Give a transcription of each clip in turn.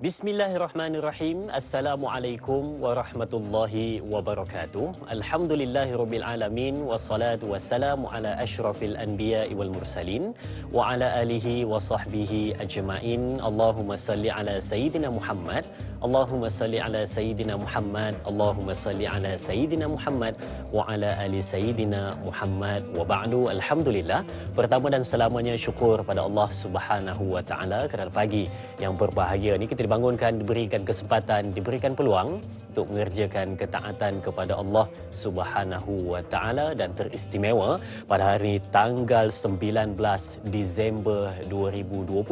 Bismillahirrahmanirrahim. Assalamualaikum warahmatullahi wabarakatuh. Alhamdulillahirabbil alamin wassalatu wassalamu ala asyrafil anbiya'i wal mursalin wa ala alihi wa sahbihi ajma'in. Allahumma salli ala sayyidina Muhammad. Allahumma salli ala sayyidina Muhammad. Allahumma salli ala sayyidina Muhammad wa ala ali sayyidina Muhammad wa ba'du. Alhamdulillah, pertama dan selamanya syukur pada Allah Subhanahu wa taala kerana pagi yang berbahagia ni kita dibangunkan, diberikan kesempatan, diberikan peluang untuk mengerjakan ketaatan kepada Allah Subhanahu wa taala, dan teristimewa pada hari tanggal 19 Disember 2020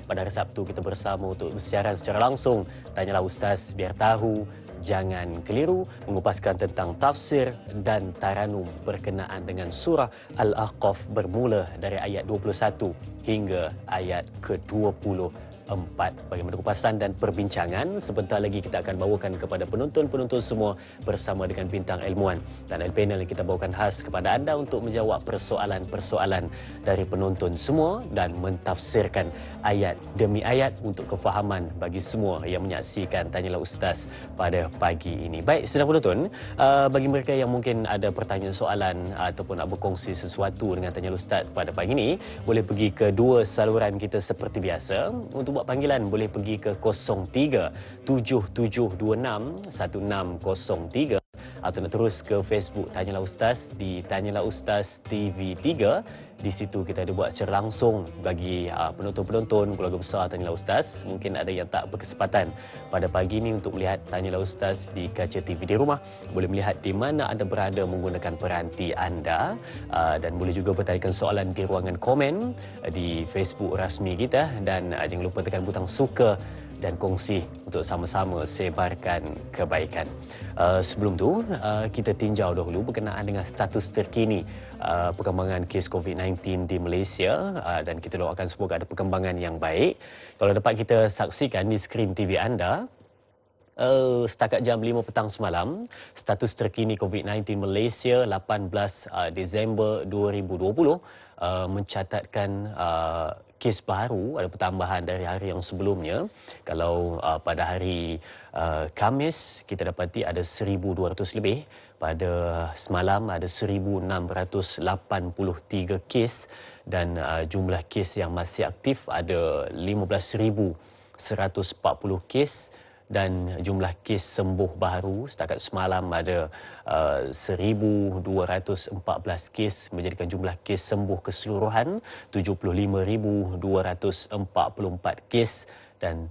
pada hari Sabtu kita bersama untuk bersiaran secara langsung Tanyalah Ustaz, biar tahu jangan keliru, mengupaskan tentang tafsir dan taranum berkenaan dengan surah Al-Ahqaf bermula dari ayat 21 hingga ayat ke-24. Bagaimana kupasan dan perbincangan, sebentar lagi kita akan bawakan kepada penonton-penonton semua bersama dengan bintang ilmuwan dan panel yang kita bawakan khas kepada anda untuk menjawab persoalan-persoalan dari penonton semua dan mentafsirkan ayat demi ayat untuk kefahaman bagi semua yang menyaksikan Tanyalah Ustaz pada pagi ini. Baik, sedang penonton, bagi mereka yang mungkin ada pertanyaan soalan ataupun nak berkongsi sesuatu dengan Tanyalah Ustaz pada pagi ini, boleh pergi ke dua saluran kita seperti biasa. Untuk buat panggilan boleh pergi ke 0377261603 atau nak terus ke Facebook Tanyalah Ustaz di Tanyalah Ustaz TV3. Di situ kita ada buat secara langsung bagi penonton-penonton keluarga besar Tanyalah Ustaz. Mungkin ada yang tak berkesempatan pada pagi ini untuk melihat Tanyalah Ustaz di kaca TV di rumah, boleh melihat di mana anda berada menggunakan peranti anda, dan boleh juga bertanyakan soalan di ruangan komen di Facebook rasmi kita, dan jangan lupa tekan butang suka dan kongsi untuk sama-sama sebarkan kebaikan. Sebelum tu, kita tinjau dahulu berkenaan dengan status terkini perkembangan kes COVID-19 di Malaysia, dan kita doakan semoga ada perkembangan yang baik. Kalau dapat kita saksikan di skrin TV anda, setakat jam 5 petang semalam, status terkini COVID-19 Malaysia 18 Disember 2020 mencatatkan kes baru, ada pertambahan dari hari yang sebelumnya. Kalau pada hari Khamis kita dapati ada 1,200 lebih, pada semalam ada 1,683 kes, dan jumlah kes yang masih aktif ada 15,140 kes, dan jumlah kes sembuh baru setakat semalam ada 1,214 kes, menjadikan jumlah kes sembuh keseluruhan 75,244 kes, dan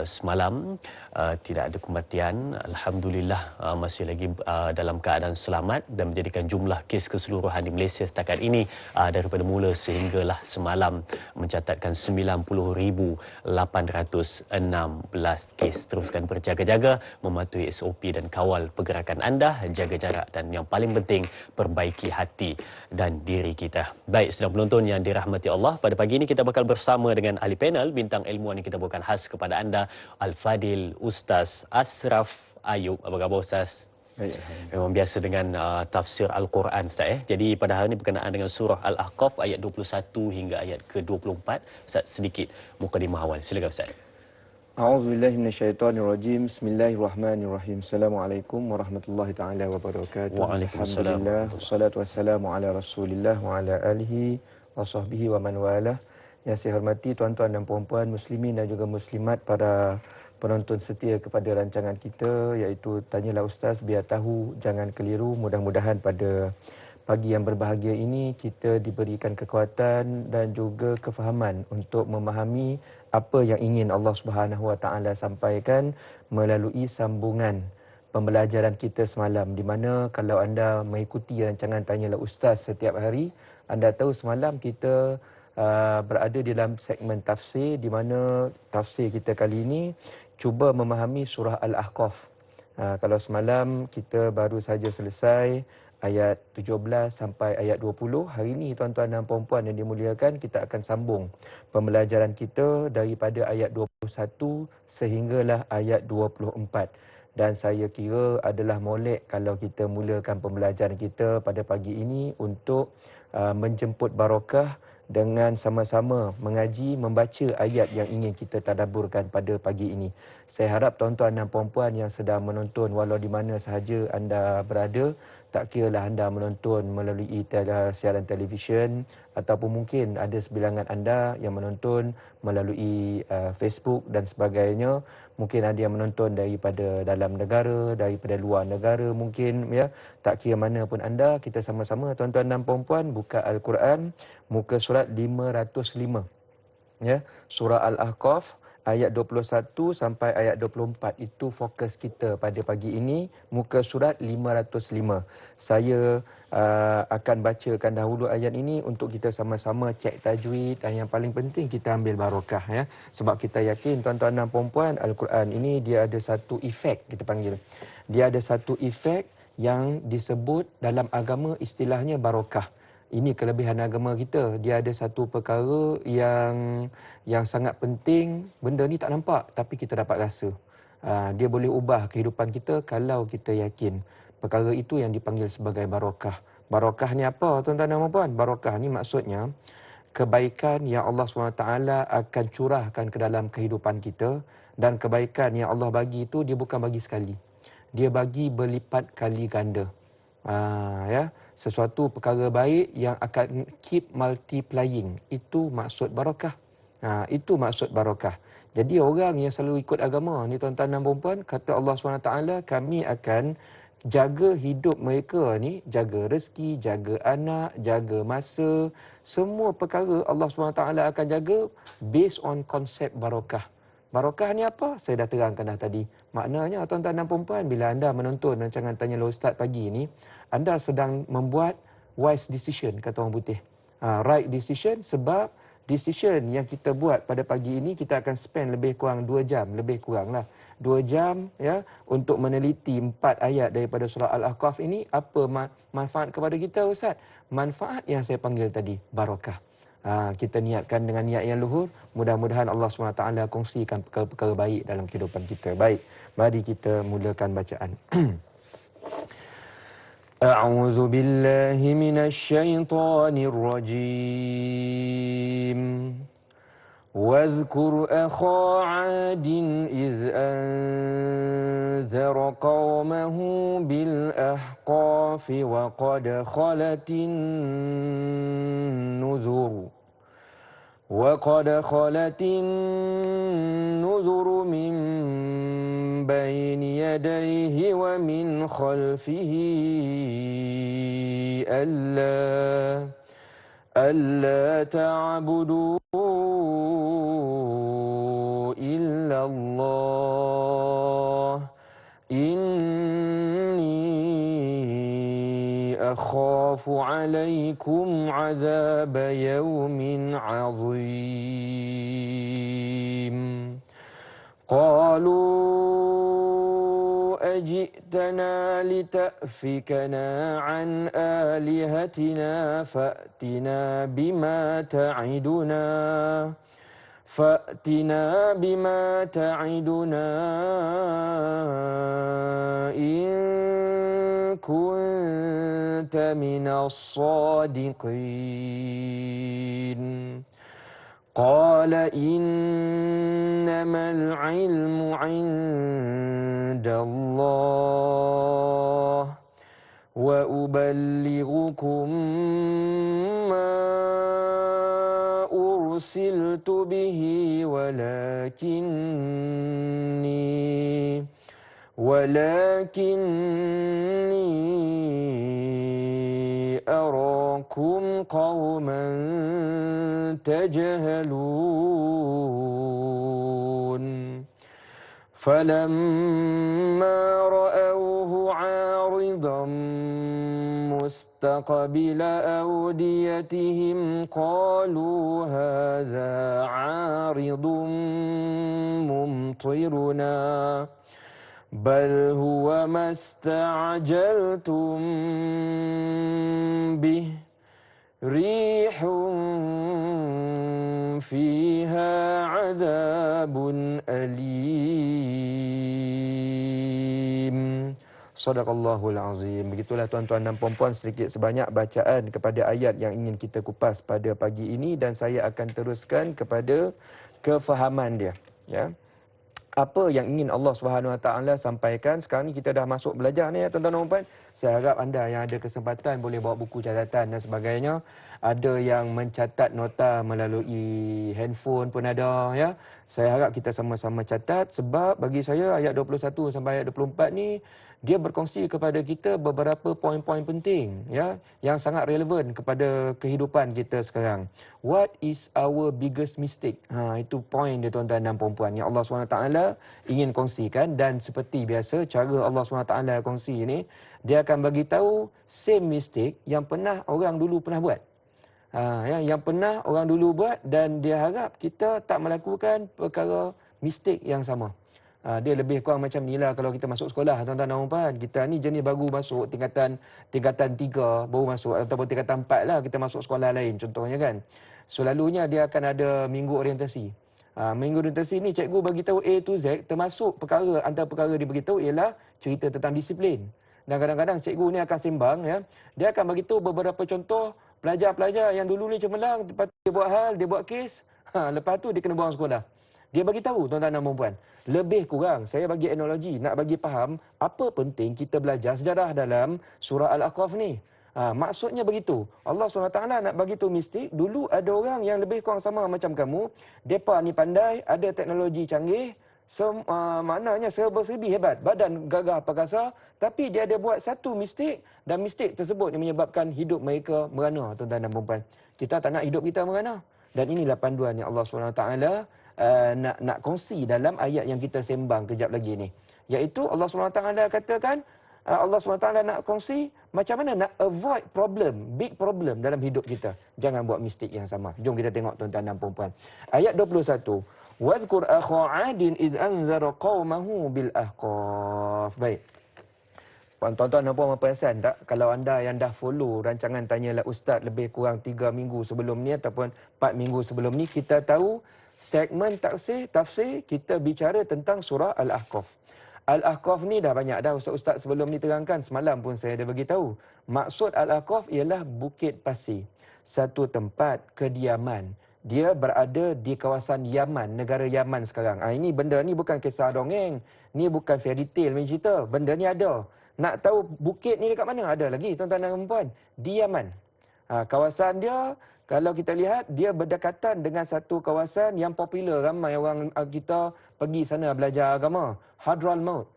semalam tidak ada kematian. Alhamdulillah, masih lagi dalam keadaan selamat, dan menjadikan jumlah kes keseluruhan di Malaysia setakat ini daripada mula sehinggalah semalam mencatatkan 90,816 kes. Teruskan berjaga-jaga, mematuhi SOP dan kawal pergerakan anda, jaga jarak, dan yang paling penting perbaiki hati dan diri kita. Baik, sedang penonton yang dirahmati Allah, pada pagi ini kita bakal bersama dengan ahli panel bintang ilmuwan yang kita bawakan khas kepada anda, Al-Fadil Ustaz Ashraf Ayub. Apa khabar Ustaz? Baik, memang biasa dengan tafsir Al-Quran Ustaz. Jadi pada hari ini berkenaan dengan surah Al-Ahqaf ayat 21 hingga ayat ke-24. Ustaz, sedikit mukadimah awal. Silakan Ustaz. A'udzubillahi minasyaitonirrajim. Bismillahirrahmanirrahim. Assalamualaikum warahmatullahi taala wabarakatuh. Alhamdulillah, wassalatu wassalamu ala Rasulillah wa ala alihi wa sahbihi wa man walah. Yang saya hormati tuan-tuan dan puan-puan muslimin dan juga muslimat, para penonton setia kepada rancangan kita iaitu Tanyalah Ustaz, biar tahu jangan keliru. Mudah-mudahan pada pagi yang berbahagia ini kita diberikan kekuatan dan juga kefahaman untuk memahami apa yang ingin Allah Subhanahu Wa Taala sampaikan melalui sambungan pembelajaran kita semalam, di mana kalau anda mengikuti rancangan Tanyalah Ustaz setiap hari, anda tahu semalam kita berada di dalam segmen tafsir, di mana tafsir kita kali ini cuba memahami surah Al-Ahqaf. Kalau semalam kita baru saja selesai ayat 17 sampai ayat 20, hari ini tuan-tuan dan puan-puan yang dimuliakan, kita akan sambung pembelajaran kita daripada ayat 21 sehinggalah ayat 24. Dan saya kira adalah molek kalau kita mulakan pembelajaran kita pada pagi ini untuk menjemput barakah dengan sama-sama mengaji, membaca ayat yang ingin kita tadabburkan pada pagi ini. Saya harap tuan-tuan dan puan-puan yang sedang menonton walau di mana sahaja anda berada, tak kiralah anda menonton melalui siaran televisyen ataupun mungkin ada sebilangan anda yang menonton melalui Facebook dan sebagainya. Mungkin ada yang menonton daripada dalam negara, daripada luar negara mungkin, ya. Tak kira mana pun anda, kita sama-sama tuan-tuan dan puan-puan buka Al-Quran muka surat 505. Ya, surah Al-Ahqaf ayat 21 sampai ayat 24 itu fokus kita pada pagi ini, muka surat 505. Saya akan bacakan dahulu ayat ini untuk kita sama-sama cek tajwid dan yang paling penting kita ambil barakah, ya. Sebab kita yakin tuan-tuan dan puan-puan, Al-Quran ini dia ada satu efek, kita panggil. Dia ada satu efek yang disebut dalam agama istilahnya barakah. Ini kelebihan agama kita. Dia ada satu perkara yang sangat penting. Benda ni tak nampak tapi kita dapat rasa. Dia boleh ubah kehidupan kita kalau kita yakin. Perkara itu yang dipanggil sebagai barakah. Barakah ni apa, tuan-tuan dan puan-puan? Barakah ni maksudnya kebaikan yang Allah SWT akan curahkan ke dalam kehidupan kita, dan kebaikan yang Allah bagi itu dia bukan bagi sekali. Dia bagi berlipat kali ganda. Ya, sesuatu perkara baik yang akan keep multiplying, itu maksud barakah. Itu maksud barakah. Jadi orang yang selalu ikut agama ni, tuan-tuan dan puan-puan, kata Allah SWT, kami akan jaga hidup mereka ni, jaga rezeki, jaga anak, jaga masa, semua perkara Allah SWT akan jaga based on konsep barakah. Barakah ni apa? Saya dah terangkan dah tadi. Maknanya tuan-tuan dan puan-puan, bila anda menonton rancangan Tanya Ustaz pagi ni, anda sedang membuat wise decision, kata orang putih. Right decision, sebab decision yang kita buat pada pagi ini, kita akan spend lebih kurang 2 jam, lebih kurang lah 2 jam, ya, untuk meneliti 4 ayat daripada surah Al-Ahqaf ini. Apa manfaat kepada kita, Ustaz? Manfaat yang saya panggil tadi, barakah. Kita niatkan dengan niat yang luhur, mudah-mudahan Allah SWT kongsikan perkara-perkara baik dalam kehidupan kita. Baik, mari kita mulakan bacaan. A'udzu billahi minasy syaithanir rajim. واذكر أخا عاد إذ أنذر قومه بالأحقاف وقد خلت النذر من بين يديه ومن خلفه ألا تعبدوا إلا الله إني أخاف عليكم عذاب يوم عظيم قالوا أجئتنا لتأفكنا عن آلهتنا فأتنا بما تعدنا إن كنت من الصادقين قال إنما العلم عند الله وأبلغكم ما أرسلت به ولكني أراكم قوما تجهلون فلما رأوه عارضا مستقبل أوديتهم قالوا هذا عارض ممطرنا بل هو ما استعجلتم به ريح فيها عذاب أليم Sadaqallahul azim. Begitulah tuan-tuan dan puan-puan sedikit sebanyak bacaan kepada ayat yang ingin kita kupas pada pagi ini, dan saya akan teruskan kepada kefahaman dia, ya. Apa yang ingin Allah Subhanahu Wa Taala sampaikan. Sekarang ni kita dah masuk belajar ni ya tuan-tuan dan puan. Saya harap anda yang ada kesempatan boleh bawa buku catatan dan sebagainya. Ada yang mencatat nota melalui handphone pun ada ya. Saya harap kita sama-sama catat, sebab bagi saya ayat 21 sampai ayat 24 ni dia berkongsi kepada kita beberapa poin-poin penting ya yang sangat relevan kepada kehidupan kita sekarang. What is our biggest mistake? Itu poin dia tuan-tuan dan puan-puan yang Allah SWT ingin kongsikan, dan seperti biasa cara Allah SWT kongsi ni, dia akan bagi tahu same mistake yang pernah orang dulu pernah buat. Yang pernah orang dulu buat, dan dia harap kita tak melakukan perkara mistake yang sama. Dia lebih kurang macam ni lah kalau kita masuk sekolah tuan-tuan dan puan. Kita ni jenis baru masuk tingkatan 3 baru masuk, ataupun tingkatan 4 lah kita masuk sekolah lain contohnya kan. Selalunya dia akan ada minggu orientasi. Minggu orientasi ni cikgu bagi tahu A to Z, termasuk perkara, antara perkara dia beritahu ialah cerita tentang disiplin. Dan kadang-kadang cikgu ni akan sembang ya. Dia akan bagi tahu beberapa contoh pelajar-pelajar yang dulu ni cemerlang, lepas tu dia buat hal, dia buat kes, lepas tu dia kena buang sekolah. Dia bagi tahu tuan-tuan dan puan-puan. Lebih kurang saya bagi analogi nak bagi faham apa penting kita belajar sejarah dalam surah Al-Aqaf ni. Maksudnya begitu. Allah SWT nak bagi tahu mistik, dulu ada orang yang lebih kurang sama macam kamu. Depa ni pandai, ada teknologi canggih, maknanya serba-serbi hebat, badan gagah perkasa, tapi dia ada buat satu mistik, dan mistik tersebut yang menyebabkan hidup mereka merana tuan-tuan dan puan-puan. Kita tak nak hidup kita merana. Dan inilah panduan yang Allah SWT nak kongsi dalam ayat yang kita sembang kejap lagi ni. Iaitu Allah SWT katakan, Allah SWT nak kongsi macam mana nak avoid problem, big problem dalam hidup kita. Jangan buat mistik yang sama. Jom kita tengok tuan-tuan dan puan-puan. Ayat 21. Wadhkur akha 'adin id anzara qaumahu bil ahqaf. Baik. Tuan-tuan dan puan perasan tak, kalau anda yang dah follow rancangan Tanyalah Ustaz lebih kurang 3 minggu sebelum ni ataupun 4 minggu sebelum ni, kita tahu segmen tafsir kita bicara tentang surah Al-Ahqaf. Al-Ahqaf ni dah banyak dah ustaz-ustaz sebelum ni terangkan, semalam pun saya dah bagi tahu. Maksud Al-Ahqaf ialah bukit pasir, satu tempat kediaman. Dia berada di kawasan Yaman, negara Yaman sekarang. Ini benda ni bukan kisah dongeng, ni bukan fairy tale punya cerita. Benda ni ada. Nak tahu bukit ni dekat mana? Ada lagi tuan-tuan dan puan, di Yaman. Kawasan dia, kalau kita lihat, dia berdekatan dengan satu kawasan yang popular, ramai orang kita pergi sana belajar agama, Hadramaut.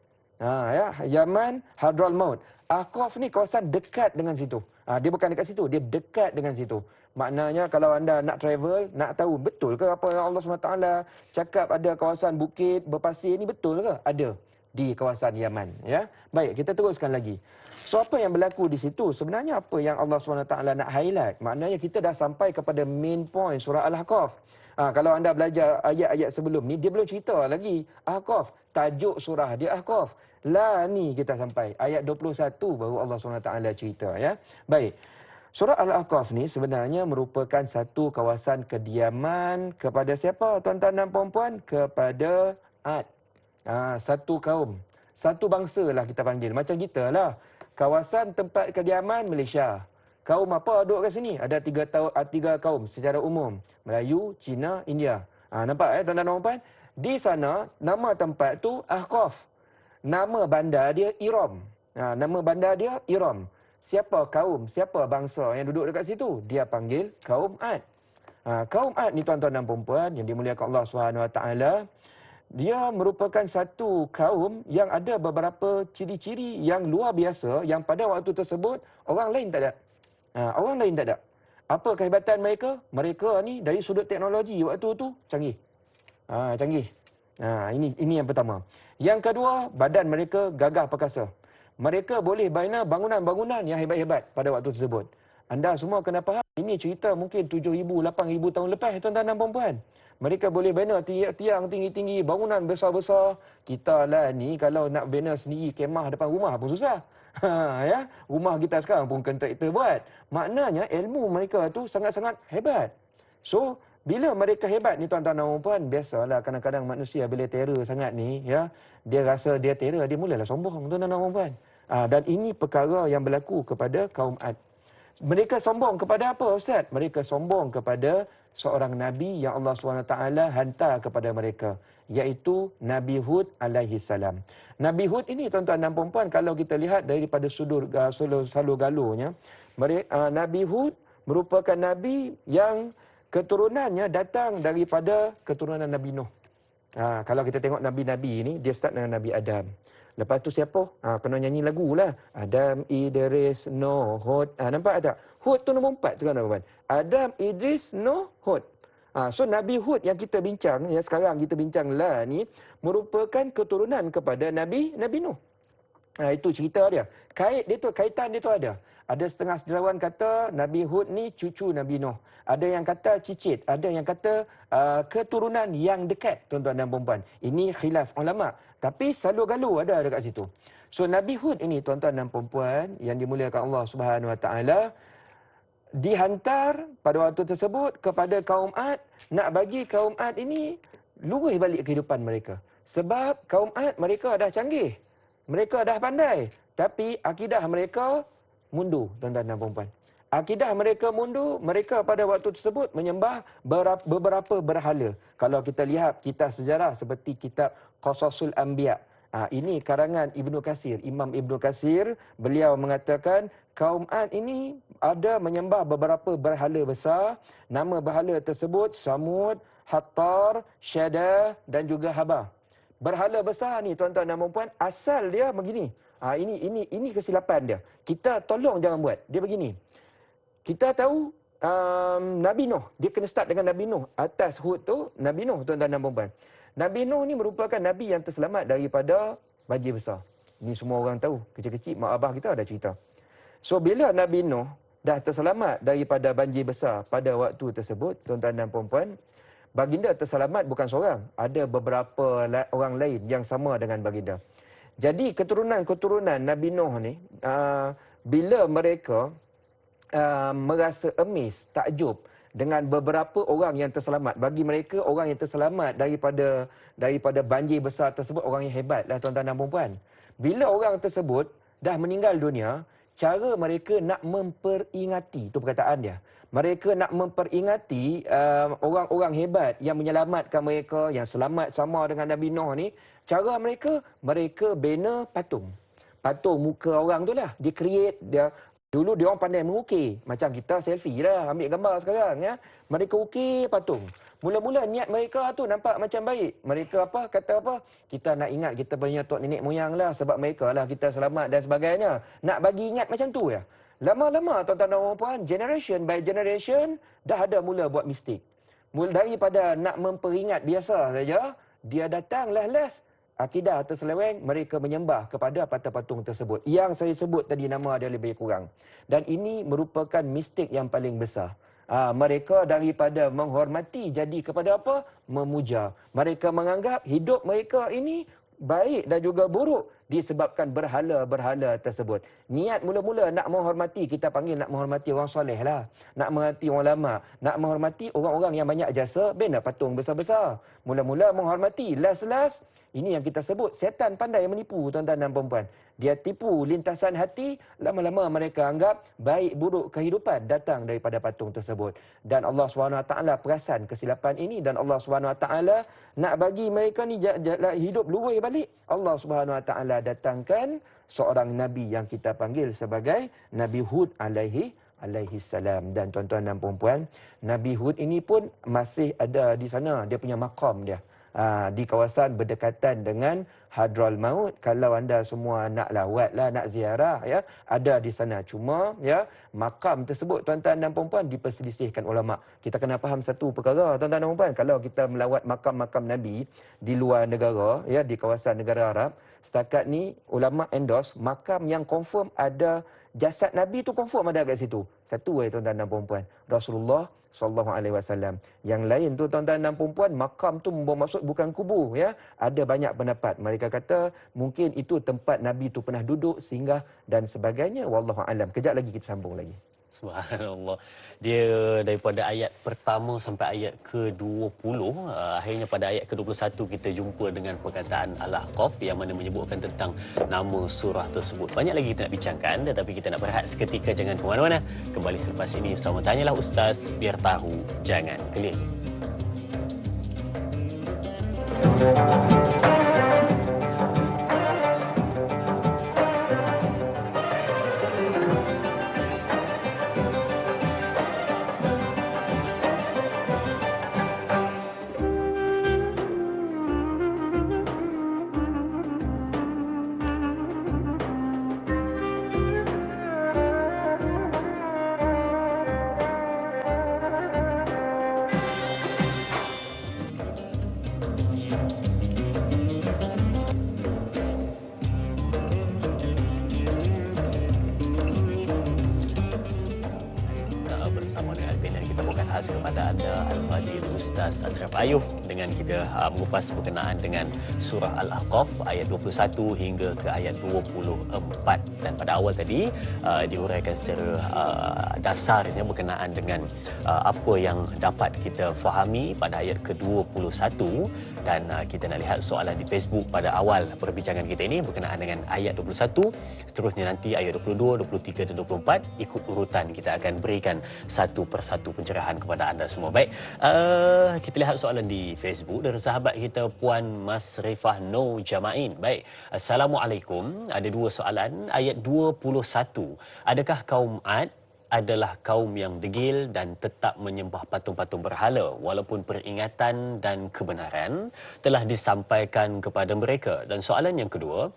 Yaman, Hadramaut. Ahqaf ni kawasan dekat dengan situ. Dia bukan dekat situ, dia dekat dengan situ. Maknanya kalau anda nak travel, nak tahu betul ke apa yang Allah SWT cakap ada kawasan bukit berpasir ni, betul ke? Ada di kawasan Yaman, ya. Baik, kita teruskan lagi. So apa yang berlaku di situ? Sebenarnya apa yang Allah SWT nak highlight? Maknanya kita dah sampai kepada main point surah Al-Ahqaf. Kalau anda belajar ayat-ayat sebelum ni, dia belum cerita lagi Ahqaf. Tajuk surah dia Ahqaf. Lah ni kita sampai ayat 21 baru Allah SWT cerita, ya. Baik. Surah Al-Ahqaf ni sebenarnya merupakan satu kawasan kediaman kepada siapa tuan-tuan dan puan-puan? Kepada Ad. Satu kaum, satu bangsa lah kita panggil. Macam kita lah, kawasan tempat kediaman Malaysia. Kaum apa duduk kat sini? Ada tiga kaum secara umum. Melayu, Cina, India. Nampak tuan-tuan dan puan? Di sana, nama tempat tu Ahqaf. Nama bandar dia Iram. Nama bandar dia Iram. Siapa kaum, siapa bangsa yang duduk dekat situ? Dia panggil kaum Ad. Kaum Ad ni tuan-tuan dan puan yang dimuliakan Allah SWT, dia merupakan satu kaum yang ada beberapa ciri-ciri yang luar biasa yang pada waktu tersebut orang lain tak ada. Orang lain tak ada. Apa kehebatan mereka? Mereka ni dari sudut teknologi waktu tu canggih. Canggih. Ini yang pertama. Yang kedua, badan mereka gagah perkasa. Mereka boleh bina bangunan-bangunan yang hebat-hebat pada waktu tersebut. Anda semua kena faham, ini cerita mungkin 7,000, 8,000 tahun lepas tuan-tuan dan puan-puan. Mereka boleh bina tiang tinggi-tinggi, bangunan besar-besar. Kita lah ni kalau nak bina sendiri kemah depan rumah pun susah. Ya, rumah kita sekarang pun kontraktor buat. Maknanya ilmu mereka tu sangat-sangat hebat. So, bila mereka hebat ni tuan-tuan dan puan, biasalah kadang-kadang manusia bila terror sangat ni, ya, dia rasa dia terror, dia mulalah sombong tuan-tuan dan puan. Dan ini perkara yang berlaku kepada kaum Ad. Mereka sombong kepada apa, Ustaz? Mereka sombong kepada seorang Nabi yang Allah SWT hantar kepada mereka, iaitu Nabi Hud alaihi salam. Nabi Hud ini, tuan-tuan dan puan-puan, kalau kita lihat daripada sudut salur-galurnya, Nabi Hud merupakan Nabi yang keturunannya datang daripada keturunan Nabi Nuh. Kalau kita tengok Nabi-Nabi ini, dia start dengan Nabi Adam. Lepas tu siapa? Kena nyanyi lagu lah. Adam, Idris, Nuh, Hud. Nampak tak? Hud tu nombor 4 sekarang, tuan-tuan. Adam, Idris, Nuh, Hud. So Nabi Hud yang kita bincang, yang sekarang kita bincang lah ni, merupakan keturunan kepada Nabi Nuh. Itu cerita dia. Kaitan dia tu ada. Ada setengah sejarawan kata Nabi Hud ni cucu Nabi Nuh. Ada yang kata cicit. Ada yang kata keturunan yang dekat, tuan-tuan dan puan-puan. Ini khilaf ulama. Tapi salur-galur ada dekat situ. So Nabi Hud ini, tuan-tuan dan puan-puan, yang dimuliakan Allah Subhanahu Wa Taala, dihantar pada waktu tersebut kepada kaum Ad, nak bagi kaum Ad ini lurus balik kehidupan mereka. Sebab kaum Ad mereka dah canggih. Mereka dah pandai. Tapi akidah mereka mundur, tuan-tuan dan puan-puan. Akidah mereka mundur, mereka pada waktu tersebut menyembah beberapa berhala. Kalau kita lihat kitab sejarah seperti kitab Qasasul Anbiya. Ini karangan Ibnu Katsir, Imam Ibnu Katsir, beliau mengatakan kaum Ad ini ada menyembah beberapa berhala besar. Nama berhala tersebut Samud, Hattar, Syadah dan juga Haba. Berhala besar ni, tuan-tuan dan puan-puan, asal dia begini. Ini kesilapan dia. Kita tolong jangan buat. Dia begini. Kita tahu Nabi Nuh, dia kena start dengan Nabi Nuh. Atas Hud tu Nabi Nuh, tuan-tuan dan puan-puan. Nabi Nuh ni merupakan nabi yang terselamat daripada banjir besar. Ini semua orang tahu. Kecil-kecil mak abah kita ada cerita. So bila Nabi Nuh dah terselamat daripada banjir besar pada waktu tersebut, tuan-tuan dan puan-puan, baginda terselamat bukan seorang. Ada beberapa orang lain yang sama dengan baginda. Jadi keturunan-keturunan Nabi Nuh ni, bila mereka merasa amazed, takjub dengan beberapa orang yang terselamat. Bagi mereka, orang yang terselamat daripada banjir besar tersebut, orang yang hebat lah, tuan-tuan dan puan-puan. Bila orang tersebut dah meninggal dunia, cara mereka nak memperingati, itu perkataan dia. Mereka nak memperingati orang-orang hebat yang menyelamatkan mereka, yang selamat sama dengan Nabi Nuh ni. Cara mereka bina patung. Patung muka orang tu lah. Dia create, dulu dia orang pandai mengukir. Macam kita selfie lah, ambil gambar sekarang. Ya. Mereka ukir patung. Mula-mula niat mereka tu nampak macam baik. Mereka kata apa? Kita nak ingat kita punya tok nenek moyang lah. Sebab mereka lah kita selamat dan sebagainya. Nak bagi ingat macam tu ya. Lama-lama tuan-tuan dan puan, generation by generation, dah ada mula buat mistik. Daripada nak memperingat biasa saja, dia datang last akidah terseleweng, mereka menyembah kepada patung tersebut. Yang saya sebut tadi nama dia lebih kurang. Dan ini merupakan mistik yang paling besar. Mereka daripada menghormati jadi kepada apa? Memuja. Mereka menganggap hidup mereka ini baik dan juga buruk disebabkan berhala-berhala tersebut. Niat mula-mula nak menghormati, kita panggil nak menghormati orang soleh lah. Nak menghormati orang lama. Nak menghormati orang-orang yang banyak jasa, bina patung besar-besar. Mula-mula menghormati, last-last, ini yang kita sebut, setan pandai menipu, tuan-tuan dan puan-puan. Dia tipu lintasan hati, lama-lama mereka anggap baik buruk kehidupan datang daripada patung tersebut. Dan Allah SWT perasan kesilapan ini, dan Allah SWT nak bagi mereka ni hidup lurus balik. Allah SWT datangkan seorang Nabi yang kita panggil sebagai Nabi Hud alaihi salam. Dan tuan-tuan dan puan-puan, Nabi Hud ini pun masih ada di sana, dia punya maqam dia. Di kawasan berdekatan dengan Hadral Maut. Kalau anda semua nak lawatlah, nak ziarah, ya, ada di sana. Cuma ya, makam tersebut, tuan-tuan dan puan-puan, diperselisihkan ulama. Kita kena faham satu perkara, tuan-tuan dan puan-puan. Kalau kita melawat makam-makam Nabi di luar negara, ya, di kawasan negara Arab, setakat ni ulama endorse makam yang confirm ada jasad Nabi tu, confirm ada kat situ. Satu tuan-tuan dan puan-puan, Rasulullah sallallahu alaihi wasallam. Yang lain tu, tuan-tuan dan puan-puan, makam tu bermaksud bukan kubur, ya. Ada banyak pendapat. Mereka kata mungkin itu tempat Nabi tu pernah duduk, singgah dan sebagainya. Wallahu alam. Kejap lagi kita sambung lagi. Subhanallah. Dia daripada ayat pertama sampai ayat ke-20, akhirnya pada ayat ke-21 kita jumpa dengan perkataan Al-Ahqaf yang mana menyebutkan tentang nama surah tersebut. Banyak lagi kita nak bincangkan, tetapi kita nak berehat seketika, jangan ke mana-mana. Kembali selepas ini bersama Tanyalah Ustaz, biar tahu jangan keliru. Bersama dengan panel kita bawakan khas kepada anda Al-Fadhil Ustaz Ashraf Ayuh dengan kita mengupas berkenaan dengan surah Al-Ahqaf ayat 21 hingga ke ayat 24. Dan pada awal tadi diuraikan secara dasarnya berkenaan dengan apa yang dapat kita fahami pada ayat ke-21, dan kita nak lihat soalan di Facebook pada awal perbincangan kita ini berkenaan dengan ayat 21. Seterusnya nanti ayat 22, 23 dan 24 ikut urutan kita akan berikan satu persatu pencerahan kepada anda semua. Baik, kita lihat soalan di Facebook dari sahabat kita Puan Masrifah No Jamain. Baik, Assalamualaikum. Ada dua soalan. Ayat 21. Adakah kaum Ad adalah kaum yang degil dan tetap menyembah patung-patung berhala walaupun peringatan dan kebenaran telah disampaikan kepada mereka? Dan soalan yang kedua,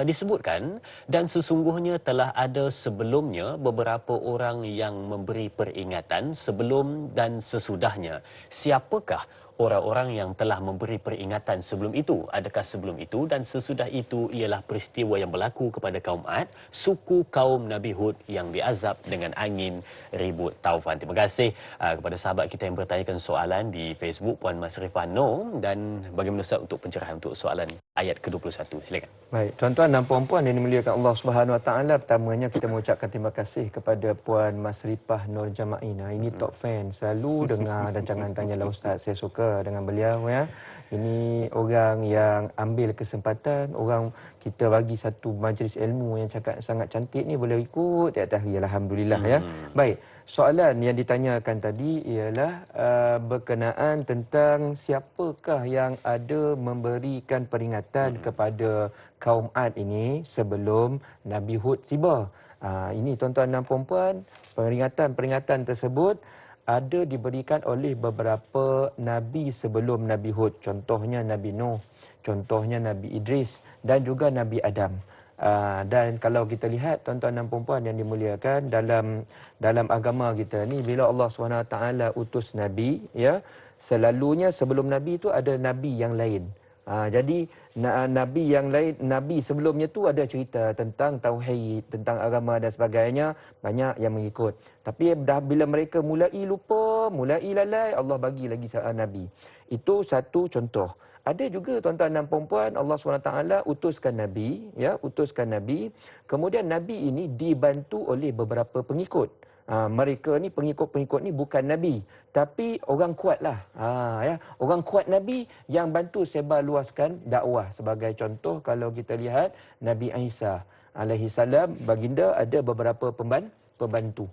disebutkan, dan sesungguhnya telah ada sebelumnya beberapa orang yang memberi peringatan sebelum dan sesudahnya. Siapakah orang-orang yang telah memberi peringatan sebelum itu? Adakah sebelum itu dan sesudah itu ialah peristiwa yang berlaku kepada kaum Ad, suku kaum Nabi Hud yang diazab dengan angin ribut taufan? Terima kasih kepada sahabat kita yang bertanyakan soalan di Facebook, Puan Masrifah No. Dan bagaimana Ustaz untuk pencerahan untuk soalan ayat ke-21? Silakan. Baik, tuan-tuan dan puan-puan yang dimuliakan Allah Subhanahu Wa Taala, pertamanya kita mengucapkan terima kasih kepada Puan Masrifah Nur Jamain. Ini top fan, selalu dengar dan jangan tanyalah Ustaz. Saya suka dengan beliau ya. Ini orang yang ambil kesempatan, orang kita bagi satu majlis ilmu yang cakap sangat cantik ni boleh ikut tiap-tiap hari, alhamdulillah ya. Baik, soalan yang ditanyakan tadi ialah berkenaan tentang siapakah yang ada memberikan peringatan kepada kaum Ad ini sebelum Nabi Hud tiba. Ini tuan-tuan dan puan-puan, peringatan-peringatan tersebut ada diberikan oleh beberapa Nabi sebelum Nabi Hud. Contohnya Nabi Nuh, contohnya Nabi Idris dan juga Nabi Adam. Dan kalau kita lihat tuan-tuan dan puan-puan yang dimuliakan, dalam agama kita ni, bila Allah SWT utus Nabi, ya, selalunya sebelum Nabi itu ada Nabi yang lain. Jadi Nabi yang lain, Nabi sebelumnya tu ada cerita tentang tauhid, tentang agama dan sebagainya, banyak yang mengikut. Tapi dah bila mereka mulai lupa, mulai lalai, Allah bagi lagi seorang Nabi. Itu satu contoh. Ada juga tuan-tuan dan puan-puan, Allah SWT utuskan Nabi, ya, utuskan Nabi. Kemudian Nabi ini dibantu oleh beberapa pengikut. Mereka ni pengikut-pengikut ni bukan Nabi, tapi orang kuat lah. Ya, orang kuat Nabi yang bantu sebar luaskan dakwah. Sebagai contoh, kalau kita lihat Nabi Isa alaihi salam, baginda ada beberapa pembantu.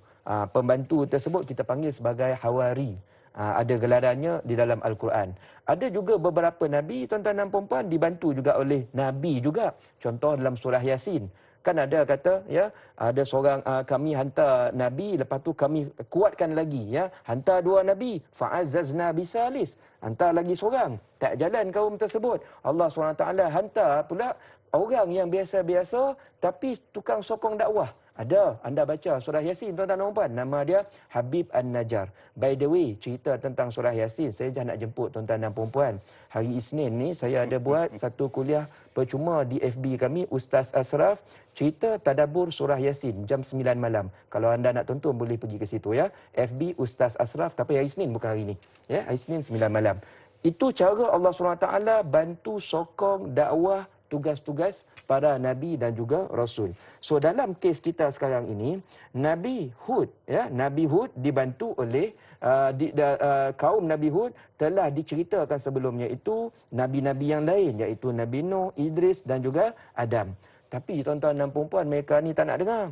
Pembantu tersebut kita panggil sebagai Hawari. Ada gelarannya di dalam Al-Quran. Ada juga beberapa Nabi, tuan-tuan dan puan-puan, dibantu juga oleh Nabi juga. Contoh dalam surah Yasin. Kan ada kata, ya, ada seorang kami hantar Nabi, lepas tu kami kuatkan lagi, ya, hantar dua Nabi, fa'azzazna bisalis, hantar lagi seorang, tak jalan kaum tersebut. Allah SWT hantar pula orang yang biasa-biasa tapi tukang sokong dakwah. Ada, anda baca surah Yasin tuan-tuan dan puan, nama dia Habib An-Najjar. By the way, cerita tentang surah Yasin, saya dah nak jemput tuan-tuan dan puan. Hari Isnin ni saya ada buat satu kuliah percuma di FB kami, Ustaz Ashraf, cerita tadabbur surah Yasin jam 9 malam. Kalau anda nak tonton boleh pergi ke situ, ya. FB Ustaz Ashraf, tapi hari Isnin bukan hari ni. Ya, hari Isnin 9 malam. Itu cara Allah SWT bantu sokong dakwah tugas-tugas para nabi dan juga rasul. So dalam kes kita sekarang ini, Nabi Hud, ya, Nabi Hud dibantu oleh kaum Nabi Hud telah diceritakan sebelumnya itu nabi-nabi yang lain, iaitu Nabi Nuh, Idris dan juga Adam. Tapi tuan-tuan dan puan-puan, mereka ni tak nak dengar.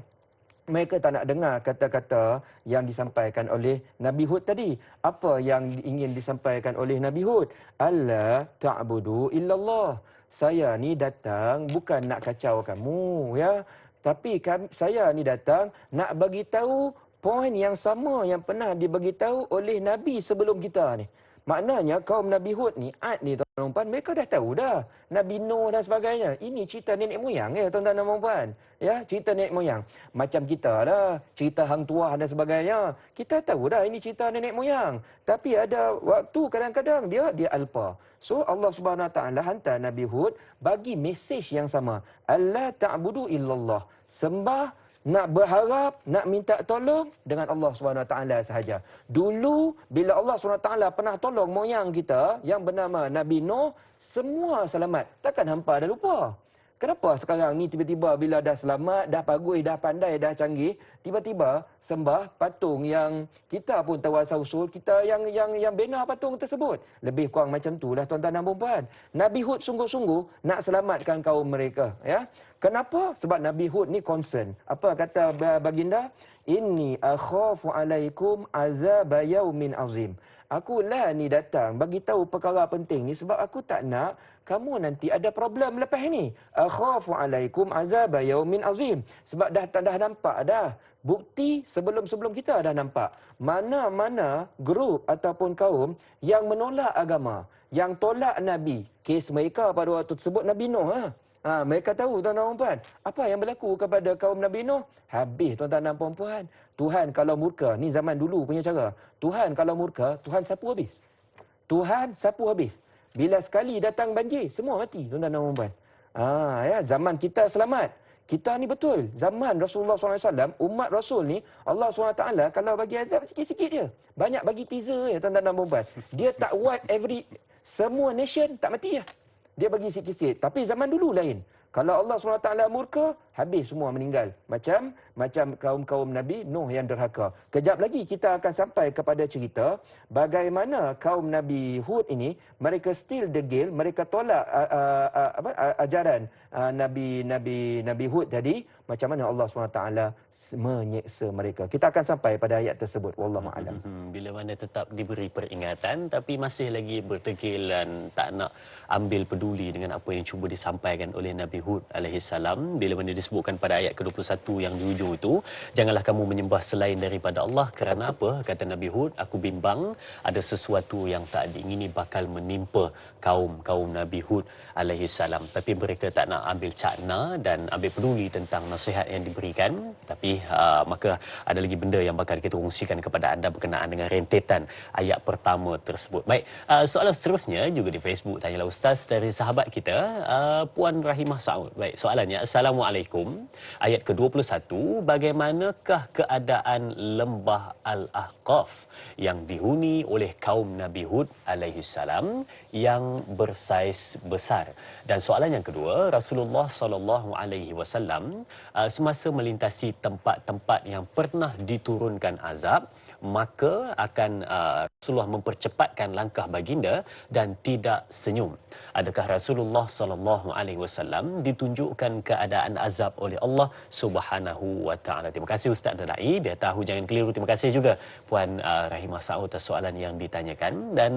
Mereka tak nak dengar kata-kata yang disampaikan oleh Nabi Hud tadi. Apa yang ingin disampaikan oleh Nabi Hud? Alla ta'budu illallah. Saya ni datang bukan nak kacau kamu, ya. Tapi saya ni datang nak bagi tahu poin yang sama yang pernah dibagi tahu oleh Nabi sebelum kita ni. Maknanya kaum Nabi Hud ni, Ad ni tuan-tuan dan puan, mereka dah tahu dah. Nabi Nuh dan sebagainya. Ini cerita nenek moyang ya tuan-tuan dan puan. Ya, cerita nenek moyang. Macam kita dah, cerita hang tuah dan sebagainya. Kita tahu dah ini cerita nenek moyang. Tapi ada waktu kadang-kadang dia alpa. So Allah Subhanahu Wa Taala hantar Nabi Hud bagi mesej yang sama. Alla ta'budu illallah. Sembah, nak berharap, nak minta tolong dengan Allah SWT sahaja. Dulu, bila Allah SWT pernah tolong moyang kita yang bernama Nabi Nuh, semua selamat. Takkan hampa dah lupa? Kenapa sekarang ni tiba-tiba bila dah selamat, dah pagui, dah pandai, dah canggih, tiba-tiba sembah patung yang kita pun tahu asal usul, kita yang bina patung tersebut. Lebih kurang macam itulah tuan-tuan dan puan-puan. Nabi Hud sungguh-sungguh nak selamatkan kaum mereka, ya. Kenapa? Sebab Nabi Hud ni concern. Apa kata baginda? Inni akhafu alaikum azab yaumin azim. Aku lah ni datang bagi tahu perkara penting ni sebab aku tak nak kamu nanti ada problem lepas ni. Akhafu alaikum azab yaumin azim. Sebab dah nampak dah. Bukti sebelum kita dah nampak. Mana-mana grup ataupun kaum yang menolak agama, yang tolak Nabi. Kes mereka pada waktu tersebut Nabi Nuh. Mereka tahu tuan-tuan dan puan, apa yang berlaku kepada kaum Nabi Nuh? Habis tuan-tuan dan puan-puan. Tuhan kalau murka, ni zaman dulu punya cara. Tuhan kalau murka, Tuhan sapu habis. Tuhan sapu habis. Bila sekali datang banjir, semua mati tuan-tuan dan puan. Ya, zaman kita selamat. Kita ni betul. Zaman Rasulullah SAW, umat Rasul ni, Allah SWT kalau bagi azab sikit-sikit dia. Banyak bagi teaser ya tuan-tuan dan puan. Dia tak wipe semua nation tak mati ya. Dia bagi sikit-sikit. Tapi zaman dulu lain. Kalau Allah SWT murka, habis semua meninggal. Macam kaum-kaum Nabi Nuh yang derhaka. Kejap lagi kita akan sampai kepada cerita bagaimana kaum Nabi Hud ini, mereka still degil, mereka tolak ajaran Nabi Hud tadi. Macam mana Allah SWT menyeksa mereka. Kita akan sampai pada ayat tersebut. Wallahu a'lam. Bila mana tetap diberi peringatan tapi masih lagi berdegil dan tak nak ambil peduli dengan apa yang cuba disampaikan oleh Nabi Hud alaihissalam. Bila mana disebutkan pada ayat ke-21 yang di ujung itu, janganlah kamu menyembah selain daripada Allah. Kerana apa? Kata Nabi Hud, aku bimbang ada sesuatu yang tak diingini bakal menimpa kaum Nabi Hud alaihissalam. Tapi mereka tak nak ambil cakna dan ambil peduli tentang nasihat yang diberikan. Tapi maka ada lagi benda yang bakal kita kongsikan kepada anda berkenaan dengan rentetan ayat pertama tersebut. Baik, soalan seterusnya juga di Facebook, Tanyalah Ustaz, dari sahabat kita, Puan Rahimah Saud. Baik, soalannya, Assalamualaikum. Ayat ke-21, bagaimanakah keadaan lembah Al-Ahqaf yang dihuni oleh kaum Nabi Hud alaihissalam yang bersaiz besar? Dan soalan yang kedua, Rasulullah SAW semasa melintasi tempat-tempat yang pernah diturunkan azab, maka akan Rasulullah mempercepatkan langkah baginda dan tidak senyum. Adakah Rasulullah SAW ditunjukkan keadaan azab oleh Allah Subhanahu Wa Taala? Terima kasih Ustaz Danai. Biar tahu jangan keliru. Terima kasih juga Puan Rahimah Saud atas soalan yang ditanyakan. Dan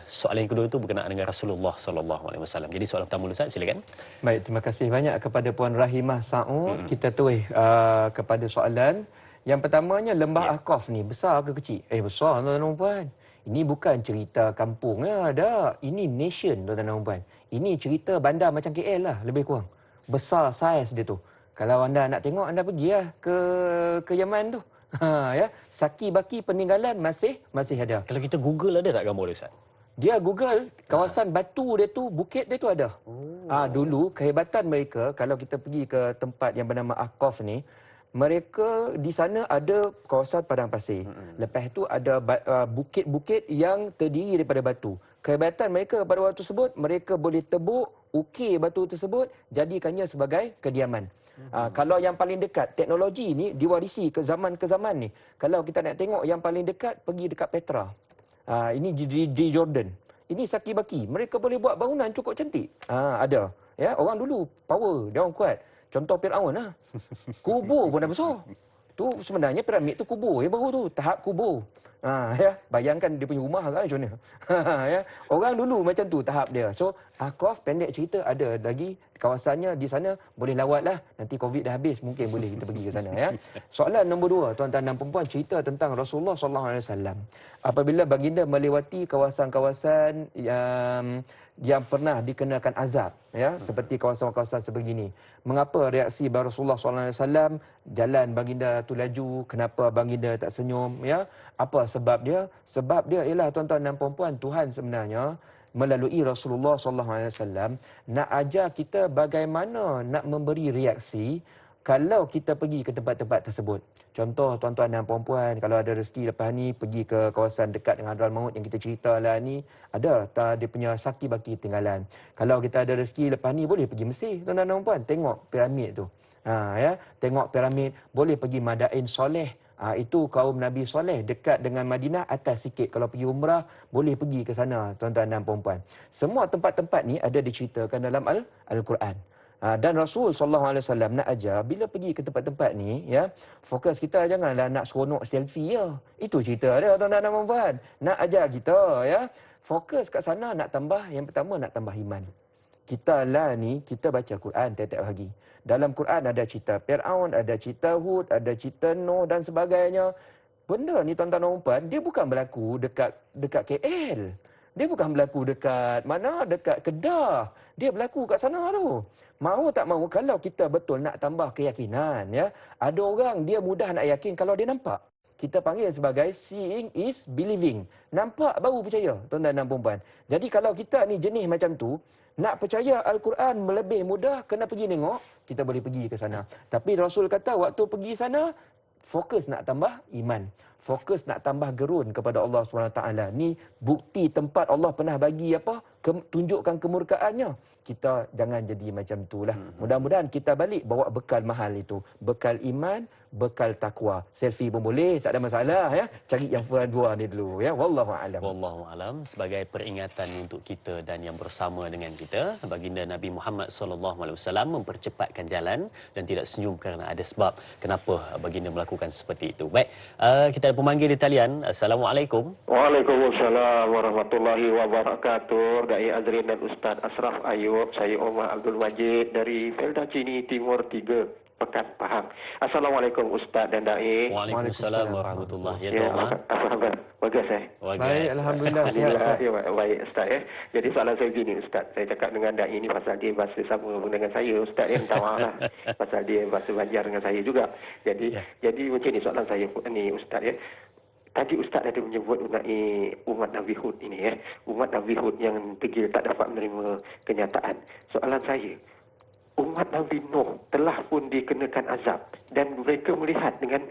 soalan yang kedua itu berkenaan dengan Rasulullah SAW. Jadi soalan pertama Ustaz, silakan. Baik, terima kasih banyak kepada Puan Rahimah Saud. Kita terus kepada soalan. Yang pertamanya, lembah Ahqaf ni besar ke kecil? Besar tuan-tuan dan puan. Ini bukan cerita kampung ya, dah. Ini nation tuan-tuan dan puan. Ini cerita bandar macam KL lah, lebih kurang. Besar saiz dia tu. Kalau anda nak tengok, anda pergi lah ke Yaman tu. Ya, Saki baki peninggalan masih ada. Kalau kita Google ada tak gambar dia Ustaz? Dia Google kawasan batu dia tu, bukit dia tu ada. Dulu kehebatan mereka, kalau kita pergi ke tempat yang bernama Ahqaf ni, mereka di sana ada kawasan padang pasir. Lepas tu ada bukit-bukit yang terdiri daripada batu. Kehebatan mereka pada waktu tersebut, mereka boleh tebuk, ukir batu tersebut, jadikannya sebagai kediaman. Kalau yang paling dekat, teknologi ni diwarisi ke zaman ni. Kalau kita nak tengok yang paling dekat, pergi dekat Petra. Ini di Jordan. Ini Saki Baki. Mereka boleh buat bangunan cukup cantik. Ada. Ya, orang dulu power, dia orang kuat. Contoh Firaun lah. Kubur pun dah besar. Tu sebenarnya piramid tu kubur yang baru tu, tahap kubur. Ya, bayangkan dia punya rumah kan macam mana. Ya, orang dulu macam tu tahap dia. So, Aqaf pendek cerita ada lagi kawasannya di sana, boleh lawat lah. Nanti Covid dah habis, mungkin boleh kita pergi ke sana ya. Soalan nombor 2, tuan-tuan dan puan-puan, cerita tentang Rasulullah SAW. Apabila baginda melewati kawasan-kawasan yang pernah dikenakan azab, ya, seperti kawasan-kawasan sebegini. Mengapa reaksi Rasulullah SAW, jalan baginda tu laju, kenapa baginda tak senyum, ya? Apa sebab dia? Sebab dia ialah, tuan-tuan dan puan-puan, Tuhan sebenarnya melalui Rasulullah SAW nak ajar kita bagaimana nak memberi reaksi kalau kita pergi ke tempat-tempat tersebut. Contoh, tuan-tuan dan puan-puan, kalau ada rezeki lepas ni pergi ke kawasan dekat dengan Hadraul Maut yang kita cerita lah ni, ada dia punya Saki Baki tinggalan. Kalau kita ada rezeki lepas ni, boleh pergi Mesir, tuan-tuan dan puan-puan, tengok piramid tu. Ya, tengok piramid, boleh pergi Madain Soleh. Itu kaum Nabi Soleh dekat dengan Madinah, atas sikit. Kalau pergi umrah, boleh pergi ke sana, tuan-tuan dan puan-puan. Semua tempat-tempat ni ada diceritakan dalam Al-Quran. Dan Rasul SAW nak ajar, bila pergi ke tempat-tempat ni, ya, fokus kita janganlah nak seronok selfie ya. Itu cerita dia, tuan-tuan dan puan-puan. Nak ajar kita, ya, fokus kat sana nak tambah, yang pertama nak tambah iman. Kita lah ni, kita baca Quran tiap-tiap hari. Dalam Quran ada cerita Firaun, ada cerita Hud, ada cerita Nuh dan sebagainya. Benda ni, tuan-tuan dan puan, dia bukan berlaku dekat KL. Dia bukan berlaku dekat mana? Dekat Kedah. Dia berlaku kat sana tu. Mau tak mau, kalau kita betul nak tambah keyakinan, ya. Ada orang dia mudah nak yakin kalau dia nampak. Kita panggil sebagai seeing is believing. Nampak baru percaya, tuan-tuan dan puan-puan. Jadi kalau kita ni jenis macam tu, nak percaya Al-Quran lebih mudah, kena pergi tengok, kita boleh pergi ke sana. Tapi Rasul kata waktu pergi sana, fokus nak tambah iman. Fokus nak tambah gerun kepada Allah SWT. Ni bukti tempat Allah pernah bagi apa? Tunjukkan kemurkaannya. Kita jangan jadi macam itulah. Mudah-mudahan kita balik bawa bekal mahal itu. Bekal iman, bekal takwa. Selfie pun boleh, tak ada masalah ya. Cari yang dua ni dulu ya. Wallahu a'lam. Wallahu a'lam. Sebagai peringatan untuk kita dan yang bersama dengan kita, baginda Nabi Muhammad SAW mempercepatkan jalan dan tidak senyum kerana ada sebab kenapa baginda melakukan seperti itu. Baik, kita ada pemanggil di talian. Assalamualaikum. Waalaikumsalam warahmatullahi wabarakatuh. Dai Azrin dan Ustaz Asraf Ayub. Saya Omar Abdul Majid dari Felda Cini Timur 3, Pekan Pahang. Assalamualaikum Ustaz dan Dai. Waalaikumsalam warahmatullahi wabarakatuh. Apa khabar? Bagus Baik, alhamdulillah. Alhamdulillah. Ya, baik Ustaz. Jadi soalan saya begini Ustaz. Saya cakap dengan Dai ini pasal dia bahasa sama dengan saya Ustaz. Minta maaf lah. Pasal dia bahasa Banjar dengan saya juga. Jadi macam ni soalan saya ni Ustaz ya. Tadi Ustaz ada menyebut mengenai umat Nabi Hud ini ya. Umat Nabi Hud yang degil tak dapat menerima kenyataan. Soalan saya, umat Nabi Nuh telah pun dikenakan azab dan mereka melihat dengan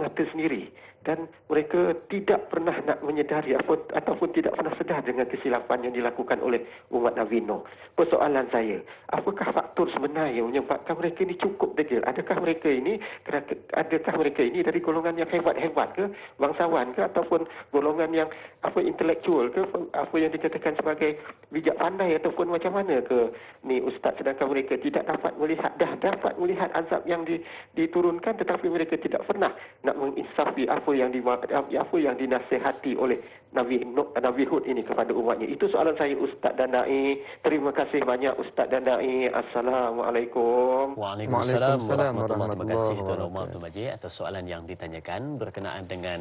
mata sendiri dan mereka tidak pernah nak menyedari ataupun tidak pernah sedar dengan kesilapan yang dilakukan oleh umat Nabi Nuh. Persoalan saya, apakah faktor sebenar yang menyebabkan mereka ini cukup degil? Adakah mereka ini dari golongan yang hebat-hebat ke, bangsawan ke, ataupun golongan yang intelektual ke, apa yang dikatakan sebagai bijak pandai ataupun macam mana ke ni Ustaz, sedangkan mereka tidak dapat melihat azab yang diturunkan tetapi mereka tidak pernah nak menginsafi apa yang dinasihati oleh Nabi Hud ini kepada umatnya. Itu soalan saya Ustaz dan Dai. Terima kasih banyak Ustaz dan Dai. Assalamualaikum. Waalaikumsalam warahmatullahi wabarakatuh. Terima kasih Tuan Omar Abdul Majid atas soalan yang ditanyakan berkenaan dengan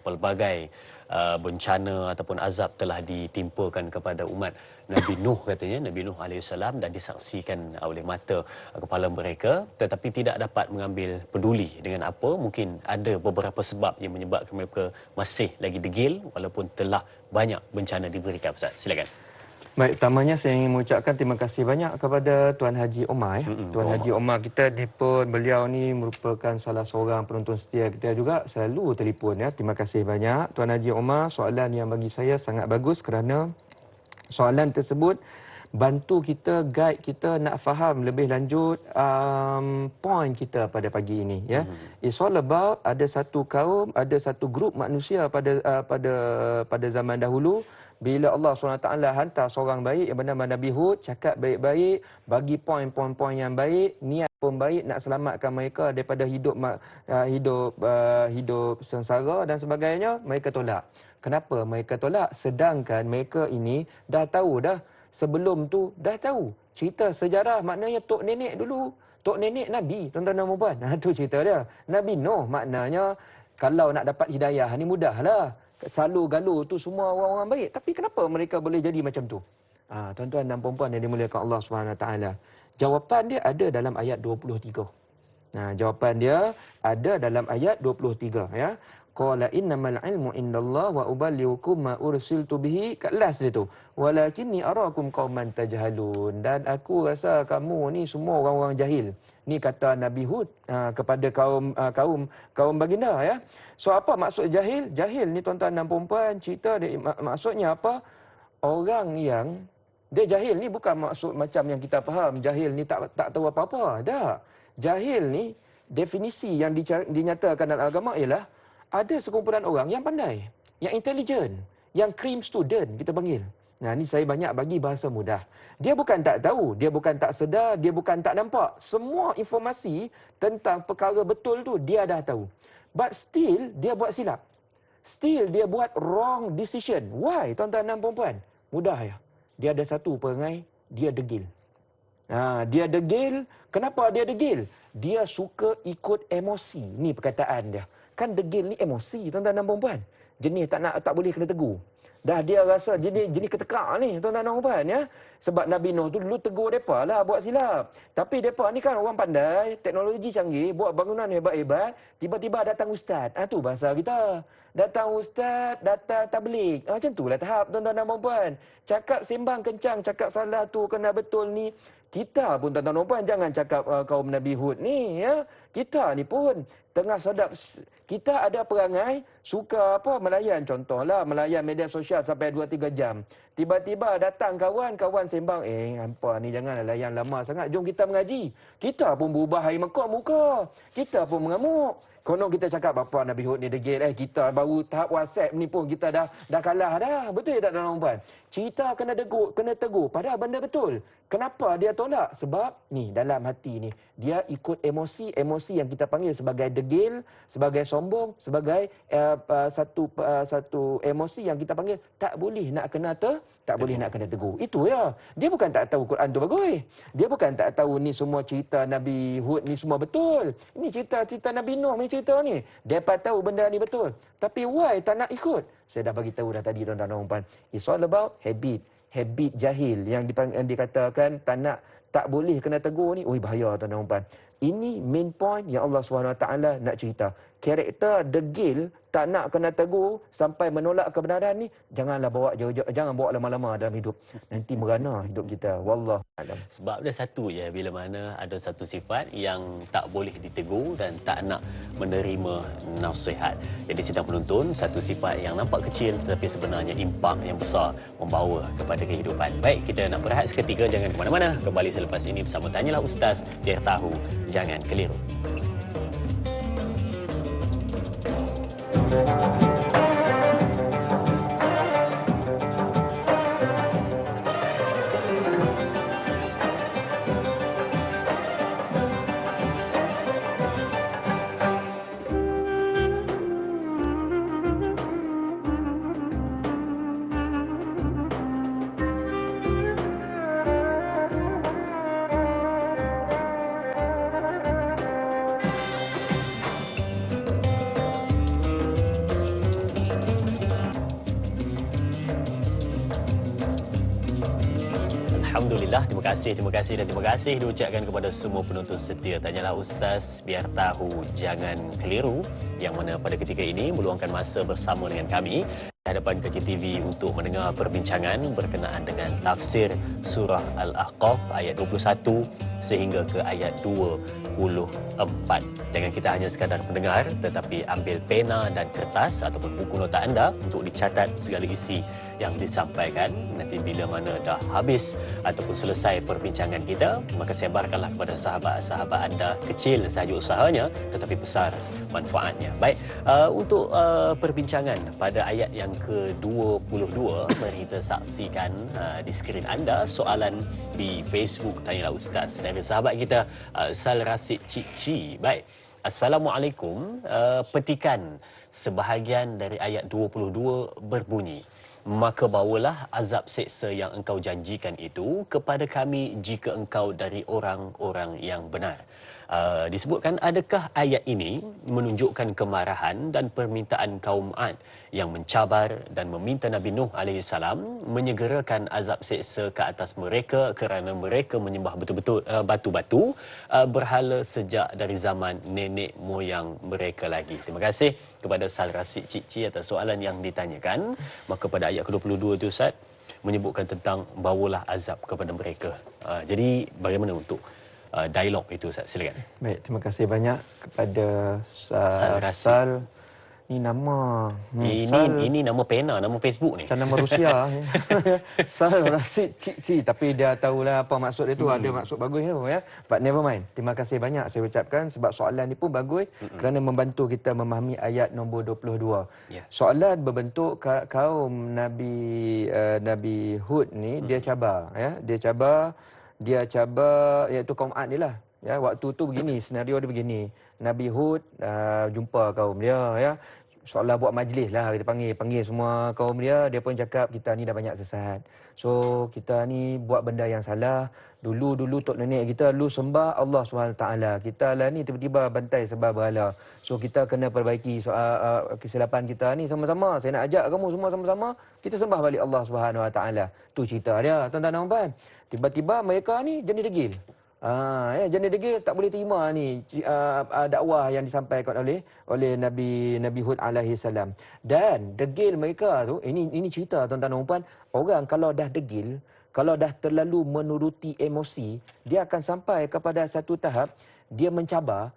pelbagai bencana ataupun azab telah ditimpakan kepada umat Nabi Nuh, katanya Nabi Nuh AS, dan disaksikan oleh mata kepala mereka, tetapi tidak dapat mengambil peduli dengan apa. Mungkin ada beberapa sebab yang menyebabkan mereka masih lagi degil walaupun telah banyak bencana diberikan. Ustaz, silakan. Baik, pertamanya saya ingin mengucapkan terima kasih banyak kepada Tuan Haji Omar. Tuan Haji Omar kita ni pun, beliau ni merupakan salah seorang penonton setia kita juga, selalu telefon ya. Terima kasih banyak Tuan Haji Omar. Soalan yang bagi saya sangat bagus kerana Soalan tersebut bantu kita, guide kita nak faham lebih lanjut point kita pada pagi ini, ya. It's all about ada satu kaum, ada satu grup manusia pada zaman dahulu, bila Allah SWT hantar seorang baik yang bernama Nabi Hud, cakap baik-baik, bagi poin-poin yang baik, niat pun baik nak selamatkan mereka daripada hidup sengsara dan sebagainya, mereka tolak. Kenapa mereka tolak? Sedangkan mereka ini dah tahu dah, sebelum tu dah tahu cerita sejarah, maknanya tok nenek dulu, tok nenek Nabi, tuan-tuan dan puan. Tu cerita dia. Nabi Nuh, maknanya kalau nak dapat hidayah ni mudahlah. Salu-galu tu semua orang-orang baik. Tapi kenapa mereka boleh jadi macam tu? Tuan-tuan dan puan yang dimuliakan Allah SWT. Jawapan dia ada dalam ayat 23. Jawapan dia ada dalam ayat 23, ya. Qala innamal ilmu indallah wa uballighukum ma ursiltu bihi, kat last dia tu. Walakinni arakum qauman tajhalun, dan aku rasa kamu ni semua orang-orang jahil. Ni kata Nabi Hud kepada kaum baginda, ya. So apa maksud jahil? Jahil ni tuan-tuan dan puan, cerita dia maksudnya apa? Orang yang dia jahil ni bukan maksud macam yang kita faham, jahil ni tak tahu apa-apa. Tak. Jahil ni definisi yang dinyatakan dalam agama ialah ada sekumpulan orang yang pandai, yang intelijen, yang cream student kita panggil. Ni saya banyak bagi bahasa mudah. Dia bukan tak tahu, dia bukan tak sedar, dia bukan tak nampak. Semua informasi tentang perkara betul tu dia dah tahu. But still dia buat silap. Still dia buat wrong decision. Why, tuan-tuan dan puan-puan? Mudah ya. Dia ada satu perangai, dia degil. Dia degil. Kenapa dia degil? Dia suka ikut emosi. Ni perkataan dia. Kan degil ni emosi, tuan-tuan dan puan-puan. Jenis tak boleh kena tegur. Dah dia rasa jenis ketekak ni, tuan-tuan dan puan, ya. Sebab Nabi Nuh tu dulu tegur depa lah buat silap. Tapi depa ni kan orang pandai, teknologi canggih, buat bangunan hebat-hebat, tiba-tiba datang ustaz. Tu bahasa kita. Datang ustaz, datang tabligh. Macam itulah tahap, tuan-tuan dan puan. Cakap sembang kencang, cakap salah tu kena betul ni. Kita pun tuan-tuan dan puan jangan cakap kaum Nabi Hud ni, ya. Kita ni pun tengah sedap, kita ada perangai suka melayan, contohlah melayan media sosial sampai 2-3 jam. Tiba-tiba datang kawan sembang, hampa ni janganlah layan lama sangat, jom kita mengaji. Kita pun berubah air mekok muka. Kita pun mengamuk. Konon kita cakap apa Nabi Hud ni degil, kita baru tahap WhatsApp ni pun kita dah kalah dah. Betul tak tuan-tuan dan puan? Cerita kena tegur padahal benda betul. Kenapa dia tolak? Sebab ni dalam hati ni dia ikut emosi yang kita panggil sebagai degil, sebagai sombong, sebagai satu emosi yang kita panggil tak boleh nak kena tegur. Itu ya. Dia bukan tak tahu Quran tu bagus. Dia bukan tak tahu ni semua cerita Nabi Hud ni semua betul. Ini cerita Nabi Nuh ni cerita ni. Depa tahu benda ni betul. Tapi why tak nak ikut? Saya dah bagi tahu dah tadi tuan-tuan dan puan. It's all about habit jahil yang dikatakan tak boleh kena tegur ni. Bahaya tuan-tuan dan puan. Ini main point yang Allah SWT nak cerita. Karakter degil tak nak kena tegur sampai menolak kebenaran ni, janganlah bawa jauh-jauh, jangan bawa lama-lama dalam hidup. Nanti merana hidup kita. Wallahu a'lam. Sebab dia satu je, bila mana ada satu sifat yang tak boleh ditegur dan tak nak menerima nasihat. Jadi sedang menuntun satu sifat yang nampak kecil tetapi sebenarnya impak yang besar membawa kepada kehidupan. Baik, kita nak berehat seketika, jangan ke mana-mana. Kembali selepas ini bersama Tanyalah Ustaz, biar tahu jangan keliru. Alhamdulillah, terima kasih diucapkan kepada semua penonton setia Tanyalah Ustaz, biar tahu jangan keliru, yang mana pada ketika ini meluangkan masa bersama dengan kami di hadapan KCTV untuk mendengar perbincangan berkenaan dengan tafsir surah Al-Ahqaf ayat 21 sehingga ke ayat 24. Jangan kita hanya sekadar mendengar, tetapi ambil pena dan kertas ataupun buku nota anda untuk dicatat segala isi yang disampaikan. Nanti bila mana dah habis ataupun selesai perbincangan kita, maka sebarkanlah kepada sahabat-sahabat anda, kecil sahaja usahanya tetapi besar manfaatnya. Baik, untuk perbincangan pada ayat yang ke-22, mari kita saksikan di skrin anda soalan di Facebook Tanyalah Ustaz dari sahabat kita Sal Rasid Cici. Baik, Assalamualaikum. Petikan sebahagian dari ayat 22 berbunyi, maka bawalah azab seksa yang engkau janjikan itu kepada kami jika engkau dari orang-orang yang benar. Disebutkan, adakah ayat ini menunjukkan kemarahan dan permintaan kaum Ad yang mencabar dan meminta Nabi Nuh AS menyegerakan azab seksa ke atas mereka kerana mereka menyembah betul-betul batu-batu berhala sejak dari zaman nenek moyang mereka lagi? Terima kasih kepada Sal Rasid Cici atas soalan yang ditanyakan. Maka pada ayat ke-22 itu Ustaz menyebutkan tentang bawalah azab kepada mereka. Jadi bagaimana untuk dialog itu Ustaz? Silakan. Baik, terima kasih banyak kepada Sal. Ni nama ini nama pena, nama Facebook ni. Macam nama Rusia. Sal Rasid Cici, tapi dia tahulah apa maksud dia tu. Ada maksud bagus tu ya. But never mind. Terima kasih banyak saya ucapkan sebab soalan ni pun bagus kerana membantu kita memahami ayat nombor 22. Yeah. Soalan berbentuk kaum Nabi Hud ni dia cabar ya. Dia cabar iaitu kaum Ad ni lah. Ya, waktu tu begini, senario dia begini. Nabi Hud jumpa kaum dia ya. Seolah buat majlis lah, kita panggil semua kaum dia pun cakap kita ni dah banyak sesat. So kita ni buat benda yang salah. Dulu tok nenek kita dulu sembah Allah SWT. Kita lah ni tiba-tiba bantai sebab berhala. So kita kena perbaiki soal kesilapan kita ni sama-sama. Saya nak ajak kamu semua sama-sama kita sembah balik Allah SWT. Tu cerita dia, tuan-tuan dan puan. Tiba-tiba mereka ni jenis degil. Jenis degil tak boleh terima ni dakwah yang disampaikan oleh Nabi Hud alaihi salam. Dan degil mereka tu, ini cerita tuan-tuan dan puan, orang kalau dah degil, kalau dah terlalu menuruti emosi, dia akan sampai kepada satu tahap dia mencabar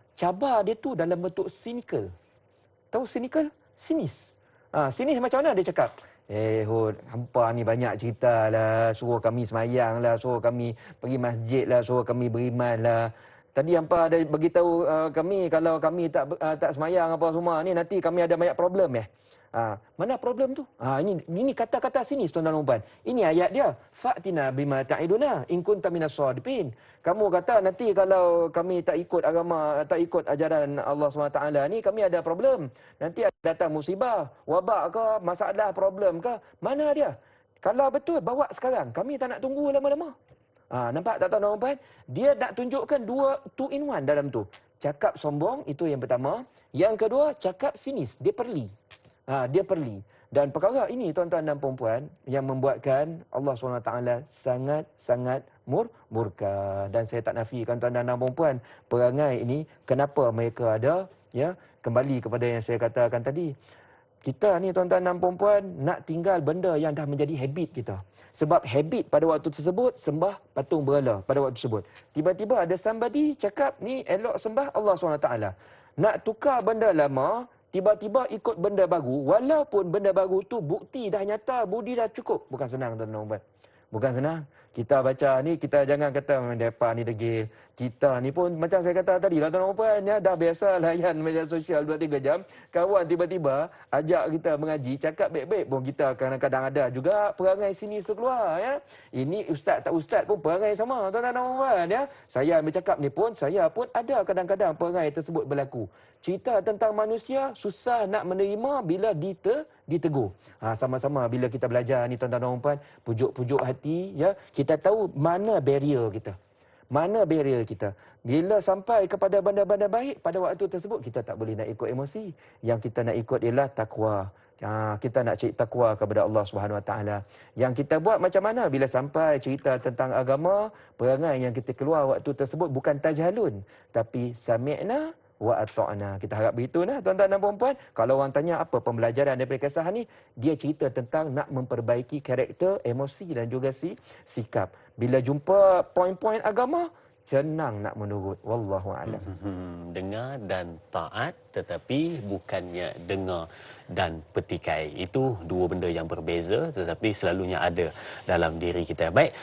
dia tu dalam bentuk cynical. Tahu cynical? Sinis. Sinis macam mana dia cakap? Hud, hampa ni banyak cerita lah, suruh kami semayang lah, suruh kami pergi masjid lah, suruh kami beriman lah. Tadi hampa ada beritahu kami kalau kami tak semayang apa semua ni nanti kami ada banyak problem ya. Mana problem tu? Ini kata-kata sini tuan-tuan dan puan. Ini ayat dia. Fa'tina bima ta'iduna in kunta minas shadiqin. Kamu kata nanti kalau kami tak ikut agama, tak ikut ajaran Allah SWT ni, kami ada problem. Nanti ada datang musibah, wabak ke, masalah, problem ke. Mana dia? Kalau betul, bawa sekarang. Kami tak nak tunggu lama-lama. Nampak tak tuan-tuan dan puan? Dia nak tunjukkan two in one dalam tu. Cakap sombong, itu yang pertama. Yang kedua, cakap sinis. Dia perli. Dia perli. Dan perkara ini tuan-tuan dan puan-puan yang membuatkan Allah SWT sangat-sangat murka. Dan saya tak nafikan tuan-tuan dan puan-puan, perangai ini kenapa mereka ada ya. Kembali kepada yang saya katakan tadi. Kita ni tuan-tuan dan puan-puan nak tinggal benda yang dah menjadi habit kita. Sebab habit pada waktu tersebut sembah patung berhala pada waktu tersebut. Tiba-tiba ada somebody cakap ni elok sembah Allah SWT. Nak tukar benda lama, tiba-tiba ikut benda baru, walaupun benda baru tu bukti dah nyata, budi dah cukup. Bukan senang tuan-tuan dan puan. Bukan senang. Kita baca ni, kita jangan kata mereka ni degil. Kita ni pun macam saya kata tadi lah tuan-tuan dan puan, ya, dah biasa layan media sosial 2-3 jam. Kawan tiba-tiba ajak kita mengaji, cakap baik-baik pun kita kadang-kadang ada juga perangai sinis tu keluar. Ya. Ini ustaz tak ustaz pun perangai sama tuan-tuan dan puan. Ya. Saya bercakap ni pun, saya pun ada kadang-kadang perangai tersebut berlaku. Cerita tentang manusia susah nak menerima bila ditegur. Sama-sama bila kita belajar ni tuan-tuan dan puan, pujuk-pujuk hati ya, kita tahu mana barrier kita. Mana barrier kita. Bila sampai kepada benda-benda baik, pada waktu tersebut kita tak boleh nak ikut emosi. Yang kita nak ikut ialah takwa. Kita nak cari takwa kepada Allah SWT. Yang kita buat macam mana bila sampai cerita tentang agama, perangai yang kita keluar waktu tersebut bukan tajhalun, tapi sami'na wa ata'na. Kita harap begitu nah tuan-tuan dan puan-puan. Kalau orang tanya apa pembelajaran daripada kisah ni, dia cerita tentang nak memperbaiki karakter, emosi dan juga sikap. Bila jumpa poin-poin agama, senang nak menurut. Wallahu a'lam. Dengar dan taat, tetapi bukannya dengar dan petikai. Itu dua benda yang berbeza, tetapi selalunya ada dalam diri kita. Baik,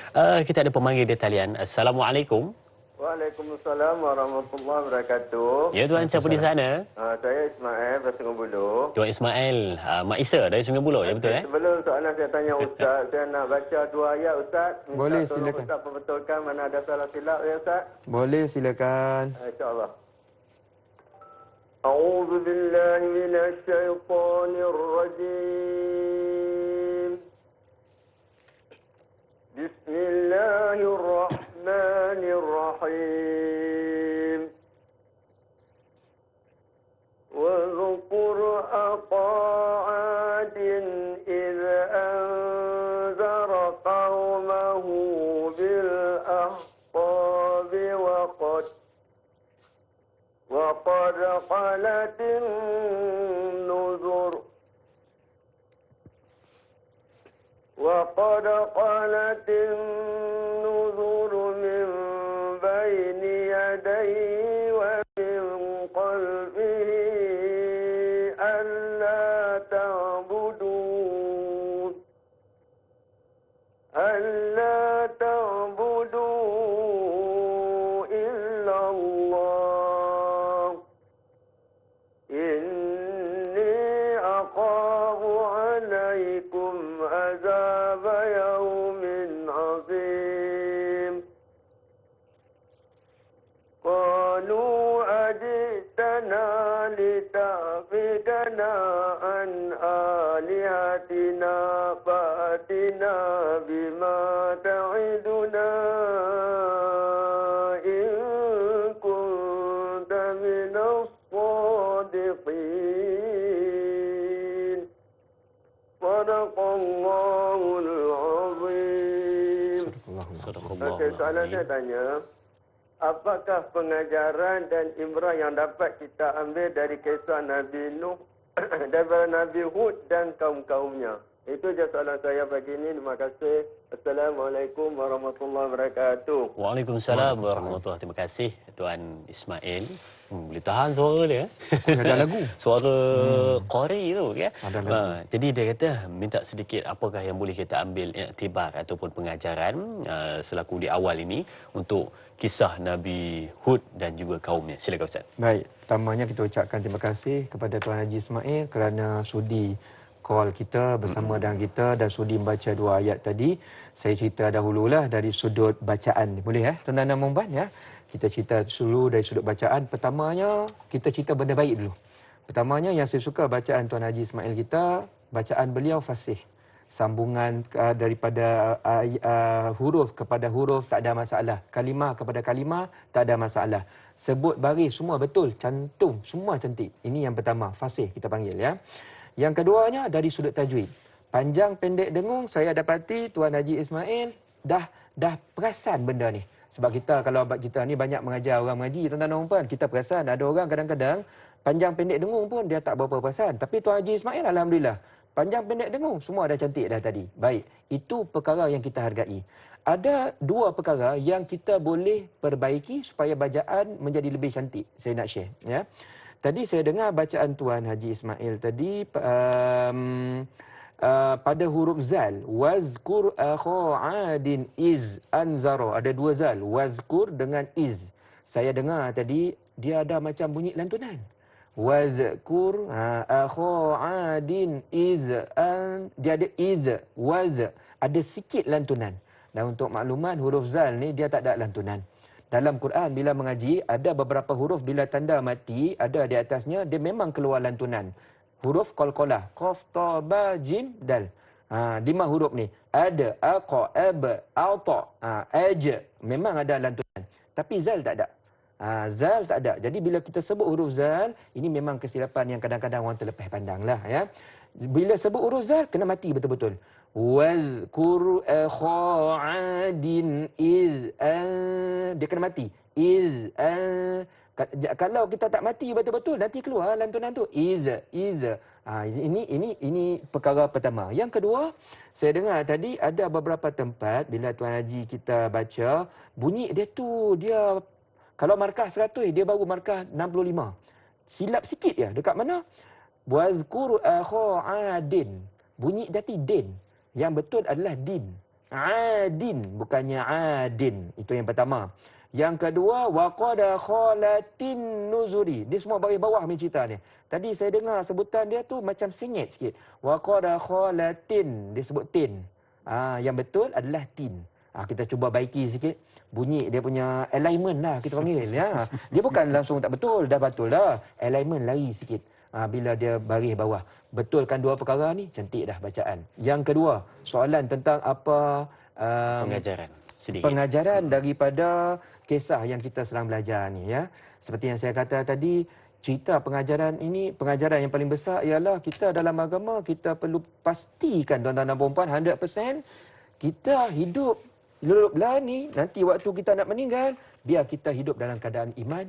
kita ada pemanggil di talian. Assalamualaikum. Waalaikumsalam warahmatullahi wabarakatuh. Ya tuan, siapa di sana? Saya Ismail dari Sungai Buloh. Tuan Ismail, Mak Isa dari Sungai Buloh, ya betul Sebelum soalan saya tanya Ustaz, saya nak baca dua ayat Ustaz. Minta Boleh, tolong silakan. Ustaz perbetulkan mana ada salah silap ya Ustaz. Boleh, silakan. InsyaAllah. A'udzu billahi minasy syaithanir rajim. Bismillahirrahmanirrahim. واذكر أخا عاد إذ أنذر قومه بالأحقاب وقد خلت النذر من بين يديه ومن خلفه ألا تعبدوا إلا الله إني أخاف عليكم عذاب يوم عظيم قالوا أجئتنا لتعبدنا عن آلهتنا فأتنا بما تعدنا إن كنت من الصادقين صدق الله العظيم. Sadaqallahu Okey, soalan saya tanya, apakah pengajaran dan ibrah yang dapat kita ambil dari kisah Nabi Nuh, daripada Nabi Hud dan kaum-kaumnya? Itu je soalan saya pagi ini. Terima kasih. Assalamualaikum warahmatullahi wabarakatuh. Waalaikumsalam warahmatullahi. Terima kasih Tuan Ismail. Boleh tahan suara dia. Ada lagu. Suara qari tu ya. Ada lagu. Jadi dia kata minta sedikit apakah yang boleh kita ambil iktibar ataupun pengajaran selaku di awal ini untuk kisah Nabi Hud dan juga kaumnya. Silakan Ustaz. Baik, pertamanya kita ucapkan terima kasih kepada Tuan Haji Ismail kerana sudi call kita bersama dengan kita dan sudi membaca dua ayat tadi. Saya cerita dahululah dari sudut bacaan. Boleh tuan-tuan dan puan-puan ya? Kita cerita dulu dari sudut bacaan. Pertamanya kita cerita benda baik dulu. Pertamanya yang saya suka bacaan Tuan Haji Ismail kita, bacaan beliau fasih. Sambungan daripada huruf kepada huruf tak ada masalah. Kalimah kepada kalimah tak ada masalah. Sebut baris semua betul, cantum semua cantik. Ini yang pertama, fasih kita panggil ya. Yang keduanya dari sudut tajwid. Panjang pendek dengung, saya dapati Tuan Haji Ismail dah perasan benda ni. Sebab kita kalau kita ni banyak mengajar orang mengaji, tuan-tuan dan puan, kita perasan ada orang kadang-kadang panjang pendek dengung pun dia tak berapa perasan. Tapi Tuan Haji Ismail alhamdulillah, panjang pendek dengung semua dah cantik dah tadi. Baik, itu perkara yang kita hargai. Ada dua perkara yang kita boleh perbaiki supaya bacaan menjadi lebih cantik. Saya nak share ya. Tadi saya dengar bacaan Tuan Haji Ismail tadi pada huruf zal. Wazkur akha adin iz anzara. Ada dua zal. Wazkur dengan iz. Saya dengar tadi dia ada macam bunyi lantunan. Wazkur akha adin iz dia ada iz waz. Ada sikit lantunan. Dan untuk makluman huruf zal ni dia tak ada lantunan. Dalam Quran bila mengaji ada beberapa huruf bila tanda mati ada di atasnya dia memang keluar lantunan. Huruf qalqalah, qaf ta ba jim dal. 5 huruf ni ada aqa ab ata aj memang ada lantunan. Tapi zal tak ada. Zal tak ada. Jadi bila kita sebut huruf zal ini memang kesilapan yang kadang-kadang orang terlepas pandanglah ya. Bila sebut huruf zal kena mati betul-betul. Wazkur akha adin iz dia kena mati. Iz Kalau kita tak mati betul-betul, nanti keluar lantunan tu. Iza. Ini perkara pertama. Yang kedua, saya dengar tadi ada beberapa tempat bila Tuan Haji kita baca, bunyi dia tu, dia kalau markah 100, dia baru markah 65. Silap sikit ya. Dekat mana? Wazkur akha adin. Bunyi dati din. Yang betul adalah din. Adin, bukannya adin. Itu yang pertama. Yang kedua, waqada khalatin nuzuri. Dia semua baris bawah punya cerita ni. Tadi saya dengar sebutan dia tu macam sengit sikit. Waqada khalatin, dia sebut tin. Yang betul adalah tin. Kita cuba baiki sikit. Bunyi dia punya alignment lah kita panggil. Ya. Dia bukan langsung tak betul, dah betul dah. Alignment lari sikit. Bila dia baris bawah. Betulkan dua perkara ni, cantik dah bacaan. Yang kedua, soalan tentang apa... pengajaran sedikit. Pengajaran daripada kisah yang kita sedang belajar ni ya. Seperti yang saya kata tadi, cerita pengajaran ini, pengajaran yang paling besar ialah kita dalam agama, kita perlu pastikan tuan-tuan dan puan-puan 100% kita hidup lah ni, nanti waktu kita nak meninggal, biar kita hidup dalam keadaan iman,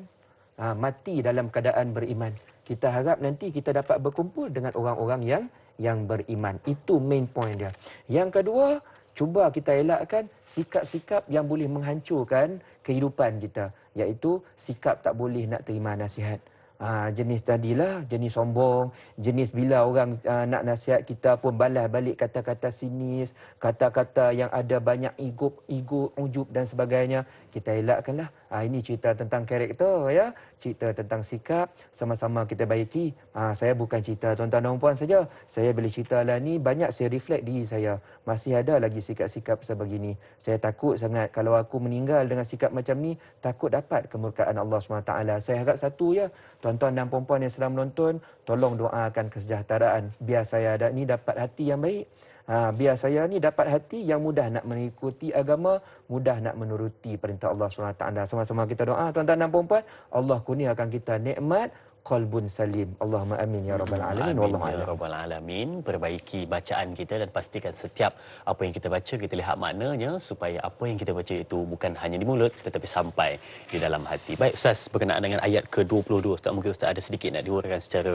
mati dalam keadaan beriman. Kita harap nanti kita dapat berkumpul dengan orang-orang yang beriman. Itu main point dia. Yang kedua, cuba kita elakkan sikap-sikap yang boleh menghancurkan kehidupan kita. Iaitu sikap tak boleh nak terima nasihat. Jenis tadilah, jenis sombong, jenis bila orang nak nasihat kita pun balas balik kata-kata sinis, kata-kata yang ada banyak ego, ujub dan sebagainya. Kita elakkanlah. Ini cerita tentang karakter ya, cerita tentang sikap, sama-sama kita baiki. Saya bukan cerita tuan-tuan dan puan saja. Saya boleh cerita lah ni, banyak saya reflect diri saya. Masih ada lagi sikap-sikap sebegini. Saya takut sangat kalau aku meninggal dengan sikap macam ni, takut dapat kemurkaan Allah SWT. Saya harap satu ya, tuan-tuan dan puan-puan yang sedang menonton, tolong doakan kesejahteraan. Biar saya ni dapat hati yang baik. Biar saya ni dapat hati yang mudah nak mengikuti agama, mudah nak menuruti perintah Allah SWT. Sama-sama kita doa, tuan-tuan dan puan-puan, Allah kurniakan kita nikmat qalbun salim. Allahumma amin ya rabbal alamin. Wallahu ya rabbal alamin. Perbaiki bacaan kita dan pastikan setiap apa yang kita baca kita lihat maknanya supaya apa yang kita baca itu bukan hanya di mulut tetapi sampai di dalam hati. Baik Ustaz, berkenaan dengan ayat ke-22, Ustaz, mungkin Ustaz ada sedikit nak diuraikan secara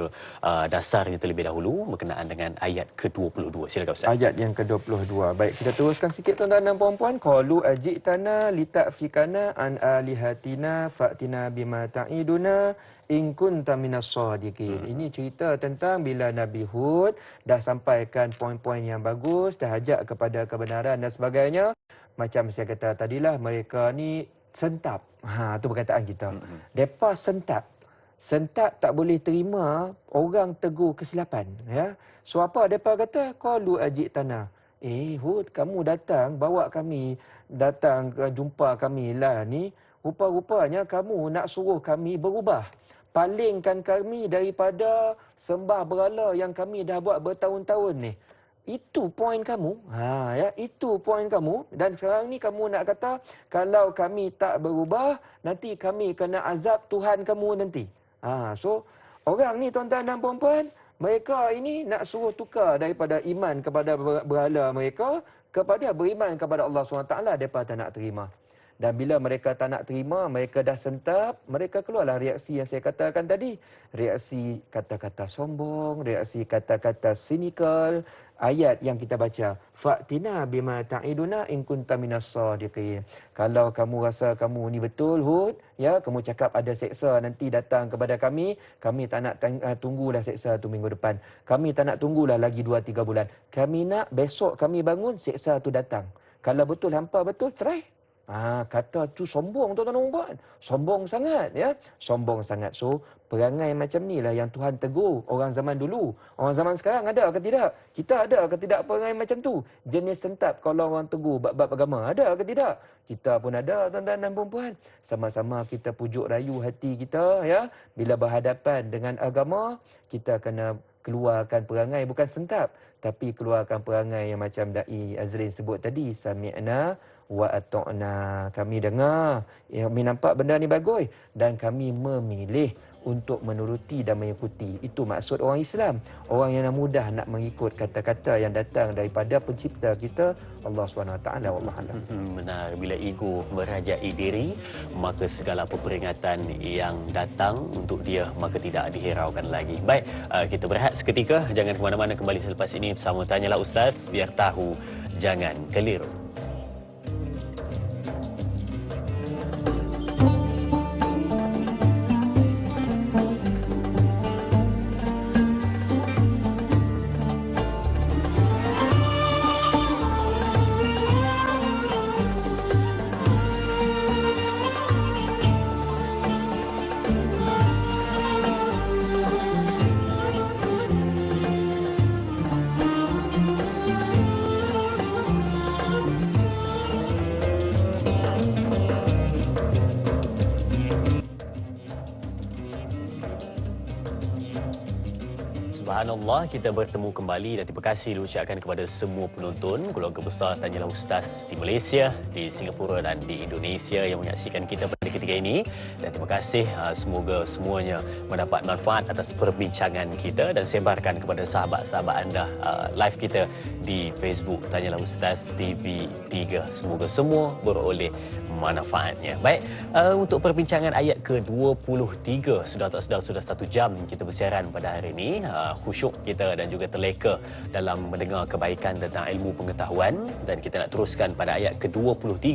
dasarnya terlebih dahulu berkenaan dengan ayat ke-22. Silakan Ustaz. Ayat yang ke-22. Baik, kita teruskan sikit tuan-tuan dan puan-puan. Qalu ajitana litafikana an alihatina fa'tina bima ta'iduna in kunta minas sadiqin. Ini cerita tentang bila Nabi Hud dah sampaikan poin-poin yang bagus, dah ajak kepada kebenaran dan sebagainya. Macam saya kata tadilah, mereka ni sentap. Itu perkataan kita. Depa sentap. Sentap tak boleh terima orang tegur kesilapan. Ya. So apa depa kata? Qalu ajitana. Hud, kamu datang, bawa kami, datang jumpa kami lah ni. Rupa-rupanya kamu nak suruh kami berubah. Palingkan kami daripada sembah berhala yang kami dah buat bertahun-tahun ni. Itu poin kamu. Ya, itu poin kamu. Dan sekarang ni kamu nak kata kalau kami tak berubah, nanti kami kena azab Tuhan kamu nanti. So orang ni tuan-tuan dan puan-puan, mereka ini nak suruh tukar daripada iman kepada berhala mereka kepada beriman kepada Allah SWT. Mereka tak nak terima. Dan bila mereka tak nak terima, mereka dah sentap, mereka keluarlah reaksi yang saya katakan tadi. Reaksi kata-kata sombong, reaksi kata-kata cynical. Ayat yang kita baca, fa'tina bima ta'iduna in kunta minas sadiqin. Kalau kamu rasa kamu ni betul Hud, ya, kamu cakap ada seksa nanti datang kepada kami tak nak tunggulah seksa tu minggu depan. Kami tak nak tunggulah lagi 2-3 bulan. Kami nak besok kami bangun seksa tu datang. Kalau betul hampa betul, try. Kata tu sombong tuan-tuan dan puan. Sombong sangat ya. Sombong sangat. So perangai macam ni lah yang Tuhan tegur orang zaman dulu. Orang zaman sekarang ada ke tidak? Kita ada ke tidak perangai macam tu? Jenis sentap kalau orang tegur bab-bab agama. Ada ke tidak? Kita pun ada tuan-tuan dan puan. Sama-sama kita pujuk rayu hati kita ya. Bila berhadapan dengan agama, kita kena keluarkan perangai bukan sentap, tapi keluarkan perangai yang macam Dai Azrin sebut tadi, sami'na wa ata'na. Kami dengar, kami nampak benda ni bagus dan kami memilih untuk menuruti dan mengikuti. Itu maksud orang Islam. Orang yang mudah nak mengikut kata-kata yang datang daripada pencipta kita, Allah SWT. Wallahu a'lam. Benar, bila ego merajai diri, maka segala apa peringatan yang datang untuk dia maka tidak dihiraukan lagi. Baik, kita berehat seketika. Jangan ke mana-mana, kembali selepas ini bersama Tanyalah Ustaz, biar tahu jangan keliru. Subhanallah, kita bertemu kembali dan terima kasih diucapkan kepada semua penonton keluarga besar Tanyalah Ustaz di Malaysia, di Singapura dan di Indonesia yang menyaksikan kita pada ketika ini. Dan terima kasih, semoga semuanya mendapat manfaat atas perbincangan kita dan sebarkan kepada sahabat-sahabat anda live kita di Facebook Tanyalah Ustaz TV3. Semoga semua beroleh manfaatnya. Baik, untuk perbincangan ayat ke-23, sudah tak sedar sudah 1 jam kita bersiaran pada hari ini. Khusyuk kita dan juga terleka dalam mendengar kebaikan tentang ilmu pengetahuan, dan kita nak teruskan pada ayat ke-23.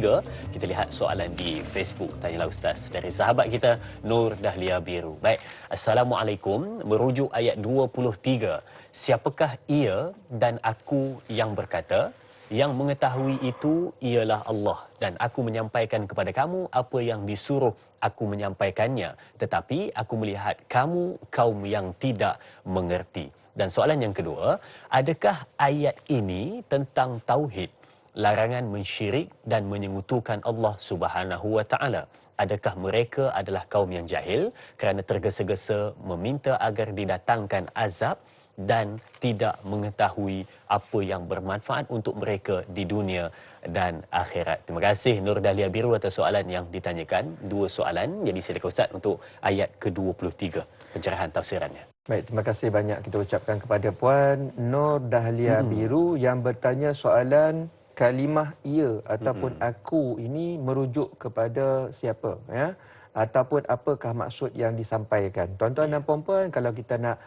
Kita lihat soalan di Facebook Tanyalah Ustaz dari sahabat kita Nur Dahlia Biru. Baik, Assalamualaikum. Merujuk ayat 23, siapakah ia dan aku yang berkata, yang mengetahui itu ialah Allah, dan aku menyampaikan kepada kamu apa yang disuruh aku menyampaikannya, tetapi aku melihat kamu kaum yang tidak mengerti. Dan soalan yang kedua, adakah ayat ini tentang tauhid, larangan mensyirik dan menyekutukan Allah Subhanahu wa taala? Adakah mereka adalah kaum yang jahil kerana tergesa-gesa meminta agar didatangkan azab dan tidak mengetahui apa yang bermanfaat untuk mereka di dunia dan akhirat? Terima kasih Nur Dahlia Biru atas soalan yang ditanyakan. 2 soalan, jadi silakan Ustaz untuk ayat ke-23, pencerahan tafsirannya. Baik, terima kasih banyak kita ucapkan kepada Puan Nur Dahlia Biru yang bertanya soalan kalimah ia ataupun aku ini merujuk kepada siapa, ya? Ataupun apakah maksud yang disampaikan. Tuan-tuan dan puan-puan, kalau kita nak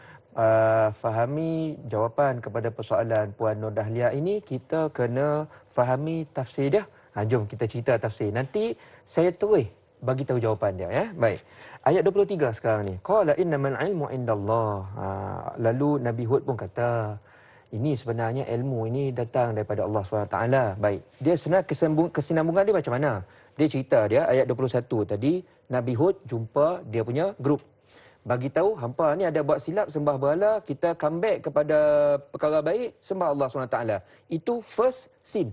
fahami jawapan kepada persoalan Puan Nur Dahlia ini, kita kena fahami tafsir dia. Jom kita cerita tafsir. Nanti saya terus bagi tahu jawapan dia, ya. Baik. Ayat 23 sekarang ni. Qala innamal ilmu indallah. Lalu Nabi Hud pun kata, ini sebenarnya ilmu ini datang daripada Allah SWT. Baik. Dia sebenarnya kesinambungan dia macam mana? Dia cerita dia ayat 21 tadi, Nabi Hud jumpa dia punya grup. Bagi tahu hampa ni ada buat silap sembah berhala, kita comeback kepada perkara baik, sembah Allah SWT. Itu first sin.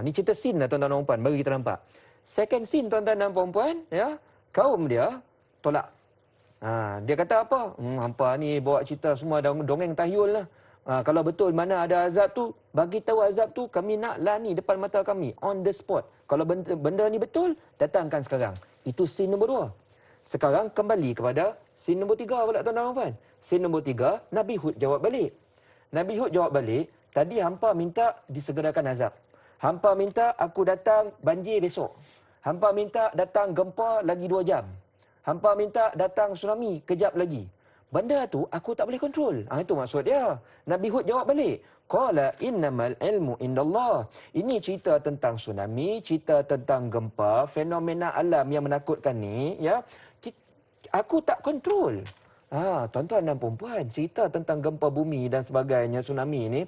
Ni cerita sin lah tuan-tuan dan puan, bagi kita nampak. Second sin tuan-tuan dan puan, ya, kaum dia tolak. Dia kata apa? Hampa ni bawa cerita semua dongeng tahyul lah. Kalau betul mana ada azab tu, bagi tahu azab tu, kami nak lah ni depan mata kami, on the spot. Kalau benda ni betul, datangkan sekarang. Itu sin nombor 2. Sekarang kembali kepada sin nombor 3 pula tuan-tuan dan puan. Sin nombor 3, Nabi Hud jawab balik. Nabi Hud jawab balik, tadi hampa minta disegerakan azab. Hampa minta aku datang banjir besok. Hampa minta datang gempa lagi 2 jam. Hampa minta datang tsunami kejap lagi. Benda tu aku tak boleh kontrol. Itu maksud dia. Nabi Hud jawab balik. Qala innamal ilmu indallah. Ini cerita tentang tsunami, cerita tentang gempa, fenomena alam yang menakutkan ni, ya. Aku tak kontrol. Tuan-tuan dan puan-puan, cerita tentang gempa bumi dan sebagainya, tsunami ni,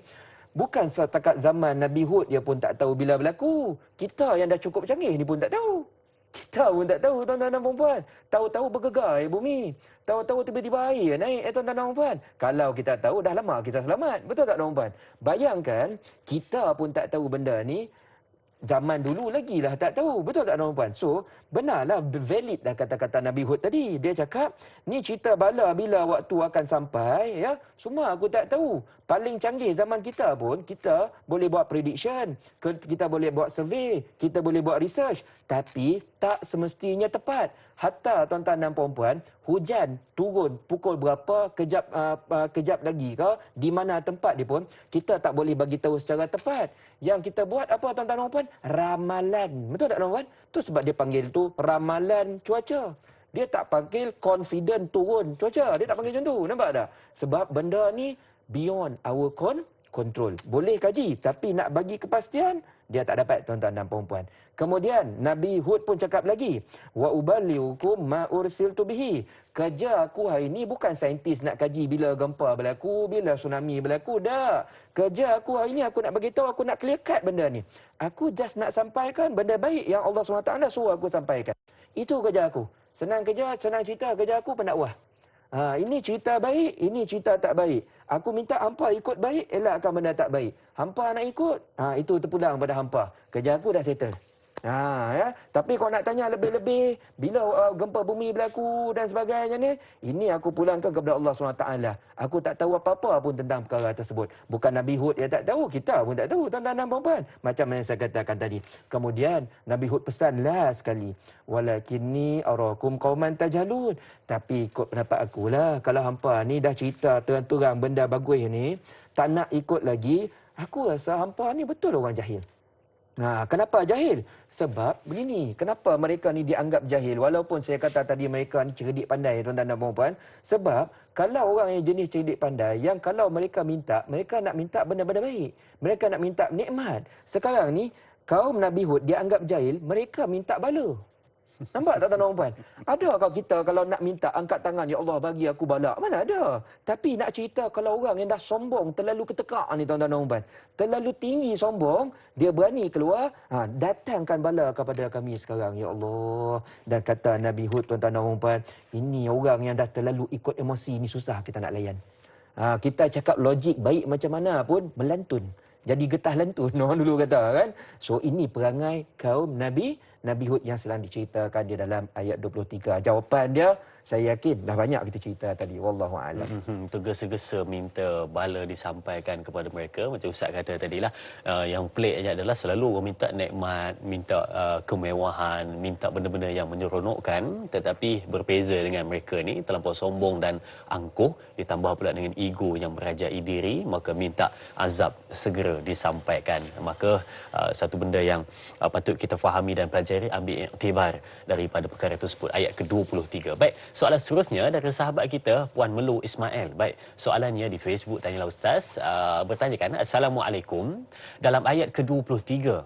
bukan setakat zaman Nabi Hud dia pun tak tahu bila berlaku. Kita yang dah cukup canggih ni pun tak tahu. Kita pun tak tahu tuan-tuan dan puan-puan. Tahu-tahu bergegar bumi. Tahu-tahu tiba-tiba air naik tuan-tuan dan puan. Kalau kita tahu dah lama kita selamat. Betul tak tuan-puan? Bayangkan kita pun tak tahu benda ni. zaman dulu lagi lah tak tahu. Betul tak tuan-tuan? So, benarlah valid dah kata-kata Nabi Hud tadi. Dia cakap, ni cerita bala bila waktu akan sampai, ya. Semua aku tak tahu. Paling canggih zaman kita pun, kita boleh buat prediction, kita boleh buat survey, kita boleh buat research. Tapi, tak semestinya tepat. Hatta tuan-tuan dan puan-puan, hujan turun pukul berapa, kejap lagi ke, di mana tempat dia pun, kita tak boleh bagi tahu secara tepat. Yang kita buat apa tuan-tuan dan puan? Ramalan. Betul tak tuan-tuan? Tu sebab dia panggil tu ramalan cuaca. Dia tak panggil confident turun cuaca. Dia tak panggil macam tu. Nampak tak? Sebab benda ni beyond our control. Boleh kaji, tapi nak bagi kepastian, dia tak dapat tuan-tuan dan puan-puan. Kemudian Nabi Hud pun cakap lagi, wa uballiukum ma ursiltu bihi. Kerja aku hari ni bukan saintis nak kaji bila gempa berlaku, bila tsunami berlaku, dah. Kerja aku hari ni aku nak bagi tahu, aku nak clear cut benda ni. Aku just nak sampaikan benda baik yang Allah SWT suruh aku sampaikan. Itu kerja aku. Senang kerja, senang cerita, kerja aku pendakwah. Ini cerita baik, ini cerita tak baik. Aku minta hampa ikut baik, elakkan benda tak baik. Hampa nak ikut, itu terpulang pada hampa. Kerja aku dah settle. Ya. Tapi kalau nak tanya lebih-lebih, bila gempa bumi berlaku dan sebagainya ni, ini aku pulangkan kepada Allah SWT. Aku tak tahu apa-apa pun tentang perkara tersebut. Bukan Nabi Hud yang tak tahu, kita pun tak tahu, tuan-tuan dan puan-puan. Macam yang saya katakan tadi. Kemudian, Nabi Hud pesan last sekali. Walakinni arakum qauman tajhalun. Tapi ikut pendapat akulah, kalau hampa ni dah cerita terang-terang benda bagus ni, tak nak ikut lagi, aku rasa hampa ni betul orang jahil. Kenapa jahil? Sebab begini, kenapa mereka ni dianggap jahil? Walaupun saya kata tadi mereka ni cerdik pandai, tuan-tuan dan puan-puan. Sebab kalau orang yang jenis cerdik pandai, yang kalau mereka minta, mereka nak minta benda-benda baik. Mereka nak minta nikmat. Sekarang ni, kaum Nabi Hud dianggap jahil, mereka minta bala. Nampak tak tuan-tuan dan puan? Adakah kita kalau nak minta angkat tangan, ya Allah bagi aku bala? Mana ada? Tapi nak cerita kalau orang yang dah sombong, terlalu ketekak ni tuan-tuan dan puan. Terlalu tinggi sombong, dia berani keluar, datangkan bala kepada kami sekarang, ya Allah. Dan kata Nabi Hud tuan-tuan dan puan, ini orang yang dah terlalu ikut emosi ni susah kita nak layan. Kita cakap logik baik macam mana pun melantun. Jadi getah lantun orang dulu kata kan. So ini perangai kaum Nabi Hud yang sedang diceritakan di dalam ayat 23. Jawapan dia saya yakin dah banyak kita cerita tadi. Wallahu a'lam. Tergesa-gesa minta bala disampaikan kepada mereka. Macam Ustaz kata tadilah, yang pelik aja adalah selalu orang minta nikmat, minta kemewahan, minta benda-benda yang menyeronokkan, tetapi berbeza dengan mereka ni terlampau sombong dan angkuh, ditambah pula dengan ego yang merajai diri, maka minta azab segera disampaikan. Maka satu benda yang patut kita fahami dan pelajari, ambil iktibar daripada perkara tersebut. Ayat ke-23. Baik, soalan seterusnya dari sahabat kita Puan Melu Ismail. Baik, soalannya di Facebook, tanyalah Ustaz, bertanyakan, Assalamualaikum, dalam ayat ke-23,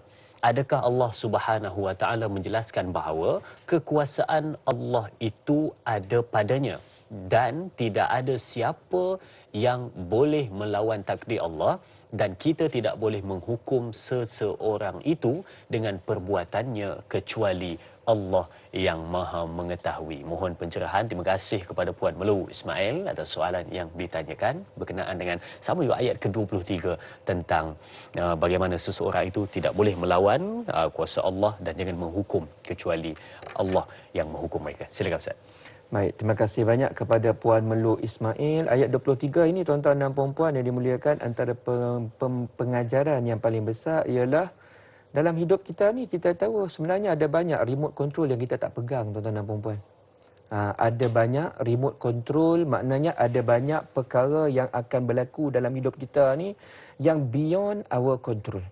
adakah Allah Subhanahu Wa Taala menjelaskan bahawa kekuasaan Allah itu ada padanya dan tidak ada siapa yang boleh melawan takdir Allah, dan kita tidak boleh menghukum seseorang itu dengan perbuatannya kecuali Allah yang Maha Mengetahui? Mohon pencerahan. Terima kasih kepada Puan Melu Ismail atas soalan yang ditanyakan berkenaan dengan sama juga ayat ke-23 tentang bagaimana seseorang itu tidak boleh melawan kuasa Allah dan jangan menghukum kecuali Allah yang menghukum mereka. Silakan Ustaz. Baik, terima kasih banyak kepada Puan Melu Ismail. Ayat 23 ini tuan-tuan dan puan-puan yang dimuliakan, antara pengajaran yang paling besar ialah dalam hidup kita ni, kita tahu sebenarnya ada banyak remote control yang kita tak pegang, tuan-tuan dan puan-puan. Ada banyak remote control, maknanya ada banyak perkara yang akan berlaku dalam hidup kita ni yang beyond our control.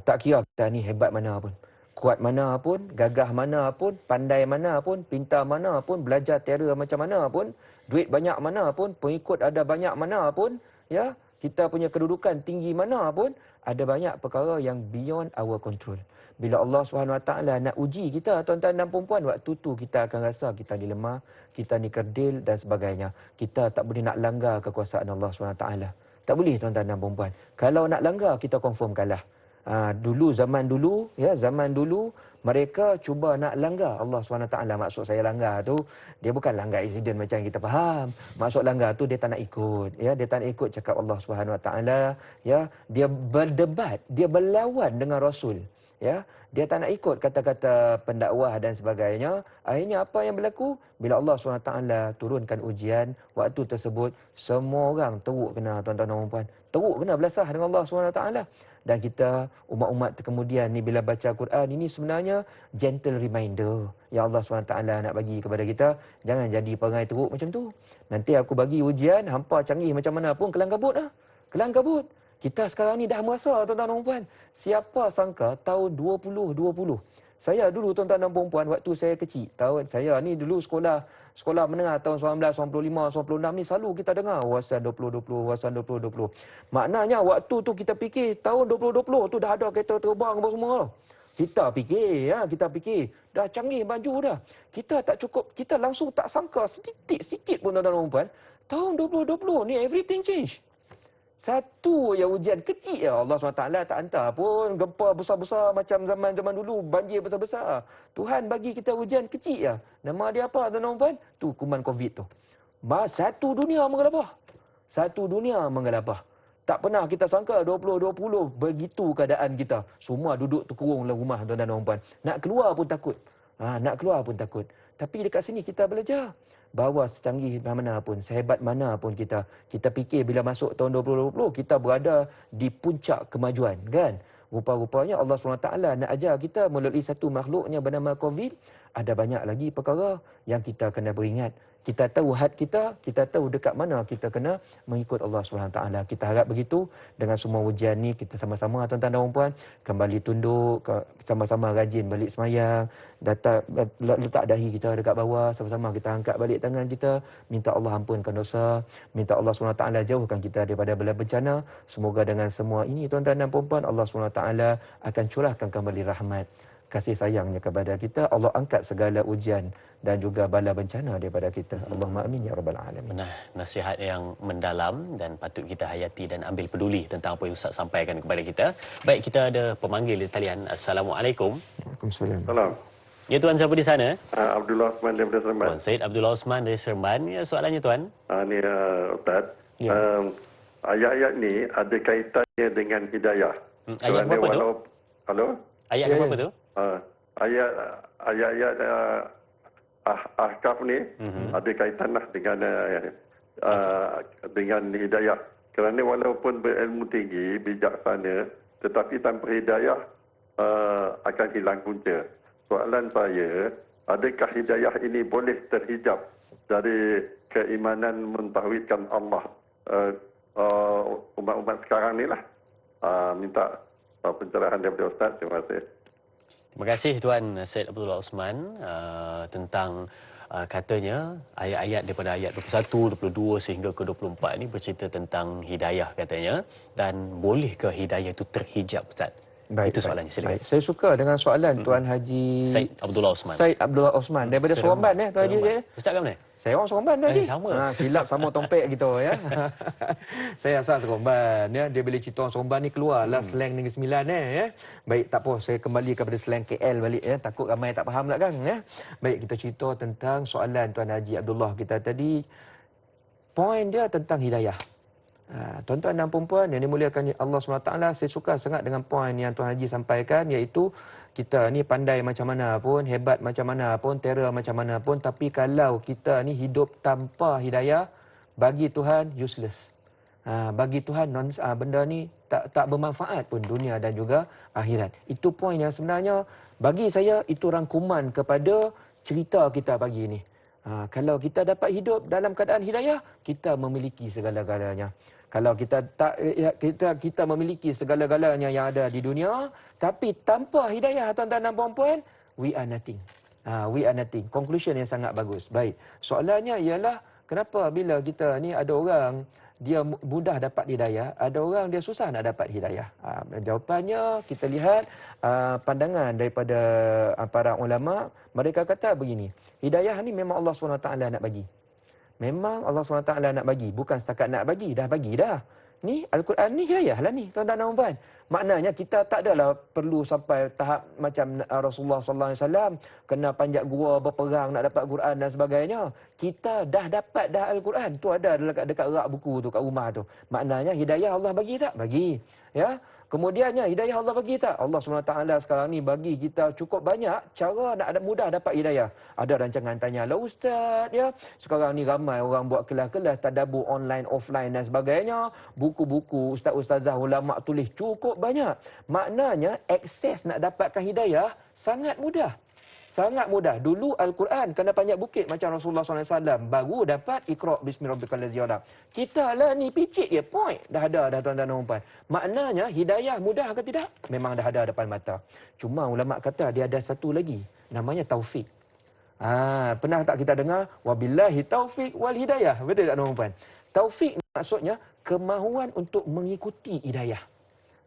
Tak kira kita ni hebat mana pun, kuat mana pun, gagah mana pun, pandai mana pun, pintar mana pun, belajar terror macam mana pun, duit banyak mana pun, pengikut ada banyak mana pun, ya, kita punya kedudukan tinggi mana pun, ada banyak perkara yang beyond our control. Bila Allah SWT nak uji kita, tuan-tuan dan puan-puan, waktu tu kita akan rasa kita ni lemah, kita ni kerdil dan sebagainya. Kita tak boleh nak langgar kekuasaan Allah SWT. Tak boleh tuan-tuan dan puan-puan. Kalau nak langgar, kita confirm kalah. Zaman dulu mereka cuba nak langgar Allah SWT. Maksud saya langgar tu, dia bukan langgar insiden macam kita faham. Maksud langgar tu dia tak nak ikut, ya, dia tak nak ikut cakap Allah SWT, ya. Dia berdebat, dia berlawan dengan Rasul. Ya, dia tak nak ikut kata-kata pendakwah dan sebagainya. Akhirnya apa yang berlaku? Bila Allah SWT turunkan ujian, waktu tersebut semua orang teruk kena, tuan-tuan dan puan. Teruk kena belasah dengan Allah SWT. Dan kita umat-umat kemudian ni bila baca Quran ini sebenarnya gentle reminder yang Allah SWT nak bagi kepada kita. Jangan jadi perangai teruk macam tu. Nanti aku bagi ujian, hampa canggih macam mana pun kelang kabut lah. Kelang kabut. Kita sekarang ni dah merasa, tuan-tuan dan puan. Siapa sangka tahun 2020. Saya dulu, tuan-tuan dan puan, waktu saya kecil. Saya ni dulu sekolah menengah tahun 1995, 96 ni selalu kita dengar wawasan 2020, wawasan 2020. Maknanya waktu tu kita fikir tahun 2020 tu dah ada kereta terbang apa semua. Kita fikir, dah canggih maju dah. Kita tak cukup, kita langsung tak sangka sikit pun, tuan-tuan dan puan. Tahun 2020 ni everything change. Satu ya ujian kecil ya Allah SWT tak hantar pun gempa besar-besar macam zaman dulu, banjir besar-besar. Tuhan bagi kita ujian kecil ya. Nama dia apa, tuan-tuan? Tu kuman COVID tu. Satu dunia menggelabah. Satu dunia menggelabah. Tak pernah kita sangka 2020 begitu keadaan kita. Semua duduk terkurung dalam rumah, tuan-tuan dan puan. Nak keluar pun takut. Nak keluar pun takut. Tapi dekat sini kita belajar bahawa secanggih mana pun, sehebat mana pun kita fikir bila masuk tahun 2020 kita berada di puncak kemajuan, kan? Rupa-rupanya Allah SWT nak ajar kita melalui satu makhluknya bernama COVID. Ada banyak lagi perkara yang kita kena beringat. Kita tahu had kita tahu dekat mana kita kena mengikut Allah SWT. Kita harap begitu dengan semua ujian ni kita sama-sama, tuan-tuan dan puan, kembali tunduk, sama-sama rajin balik semayang, letak dahi kita dekat bawah, sama-sama kita angkat balik tangan kita, minta Allah ampunkan dosa, minta Allah SWT jauhkan kita daripada bala bencana. Semoga dengan semua ini, tuan-tuan dan puan, Allah SWT akan curahkan kembali rahmat, kasih sayangnya kepada kita. Allah angkat segala ujian dan juga bala bencana daripada kita. Allahumma amin ya rabbal alamin. Nah, nasihat yang mendalam dan patut kita hayati dan ambil peduli tentang apa yang Ustaz sampaikan kepada kita. Baik, kita ada pemanggil di talian. Assalamualaikum. Waalaikumsalam. Salam. Ya, tuan, siapa di sana? Abdullah Osman daripada Seremban. Tuan Syed Abdullah Osman dari Seremban. Ya, soalannya tuan. Ni Ustaz. Ya. Ayat-ayat ni ada kaitannya dengan hidayah. Ayat berapa tu? Halo? Ayat Ya, berapa ya. tu? Ayat-ayat Ahqaf ni ada kaitan lah dengan hidayah. Kerana walaupun berilmu tinggi, bijaksana, tetapi tanpa hidayah akan hilang punca. Soalan saya, adakah hidayah ini boleh terhijab dari keimanan mentauhidkan Allah umat-umat sekarang ni lah? Minta pencerahan daripada Ustaz. Terima kasih. Terima kasih Tuan Syed Abdullah Osman tentang katanya ayat-ayat daripada ayat 21, 22 sehingga ke 24 ni bercerita tentang hidayah katanya, dan bolehkah hidayah itu terhijab, Ustaz? Baik, Itu soalannya, silakan. Baik. Saya suka dengan soalan Tuan Haji Syed Abdullah Osman. Syed Abdullah Osman daripada Seremban ya, Tuan Haji. Ustaz kat mana? Saya orang Seremban tadi. Sama. Silap sama tompek gitu ya. Saya asal Seremban ya. Dia bila cerita orang Seremban ni keluarlah slang Negeri Sembilan ya. Baik, tak apa, saya kembali kepada slang KL balik ya. Takut ramai tak faham lah kan ya. Baik, kita cerita tentang soalan Tuan Haji Abdullah kita tadi. Poin dia tentang hidayah. Tuan-tuan dan puan yang dimuliakan Allah SWT, saya suka sangat dengan poin yang Tuan Haji sampaikan, iaitu kita ni pandai macam mana pun, hebat macam mana pun, terror macam mana pun, tapi kalau kita ni hidup tanpa hidayah, bagi Tuhan useless. Bagi Tuhan benda ni tak bermanfaat pun dunia dan juga akhirat. Itu poin yang sebenarnya bagi saya itu rangkuman kepada cerita kita pagi ni. Kalau kita dapat hidup dalam keadaan hidayah, kita memiliki segala-galanya. Kalau kita memiliki segala-galanya yang ada di dunia, tapi tanpa hidayah, tuan-tuan dan puan-puan, we are nothing. We are nothing. Conclusion yang sangat bagus. Baik. Soalannya ialah kenapa bila kita ni ada orang dia mudah dapat hidayah, ada orang dia susah nak dapat hidayah. Jawapannya kita lihat pandangan daripada para ulama, mereka kata begini, hidayah ni memang Allah SWT nak bagi. Memang Allah SWT nak bagi, bukan setakat nak bagi, dah bagi dah. Ni Al-Quran ni hidayah lah ni, tuan-tuan dan puan. Maknanya kita tak adalah perlu sampai tahap macam Rasulullah SAW kena panjat gua berperang nak dapat Quran dan sebagainya. Kita dah dapat dah Al-Quran. Tu ada dekat rak buku tu kat rumah tu. Maknanya hidayah Allah bagi tak? Bagi. Ya. Kemudiannya hidayah Allah bagi kita. Allah SWT sekarang ni bagi kita cukup banyak cara nak ada mudah dapat hidayah. Ada rancangan Tanyalah Ustaz, ya. Sekarang ni ramai orang buat kelas-kelas tadabbur online, offline dan sebagainya. Buku-buku ustaz-ustazah ulama tulis cukup banyak. Maknanya akses nak dapatkan hidayah sangat mudah. Sangat mudah. Dulu Al-Quran kena panjat bukit macam Rasulullah SAW. Baru dapat Iqra' bismi rabbikal ladzi khalaq. Kita lah ni picit je. Point. Dah ada dah tuan-tuan dan puan. Maknanya hidayah mudah ke tidak? Memang dah ada depan mata. Cuma ulama' kata dia ada satu lagi. Namanya taufik. Pernah tak kita dengar? Wabillahi taufik wal hidayah. Betul tak tuan-tuan dan puan? Taufik maksudnya kemahuan untuk mengikuti hidayah.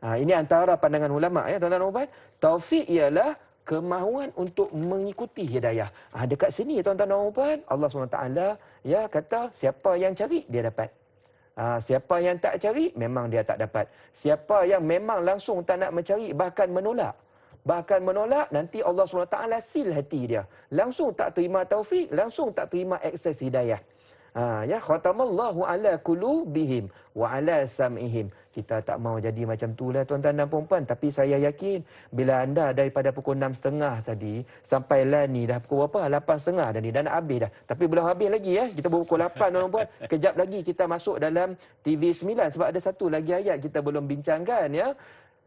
Ini antara pandangan ulama' ya tuan-tuan dan puan. Taufik ialah kemahuan untuk mengikuti hidayah. Dekat sini tuan-tuan dan puan, Allah SWT ya kata siapa yang cari dia dapat. Siapa yang tak cari memang dia tak dapat. Siapa yang memang langsung tak nak mencari bahkan menolak nanti Allah SWT sil hati dia. Langsung tak terima taufik, langsung tak terima akses hidayah. Ya khatamallahu ala qulubihim wa ala sam'ihim. Kita tak mau jadi macam itulah tuan-tuan dan puan-puan, tapi saya yakin bila anda daripada pukul 6.30 tadi sampailah ni dah pukul berapa? 8.30 dah ni, dah nak habis dah. Tapi belum habis lagi ya. Kita baru pukul 8 tuan-tuan. Kejap lagi kita masuk dalam TV9 sebab ada satu lagi ayat kita belum bincangkan ya.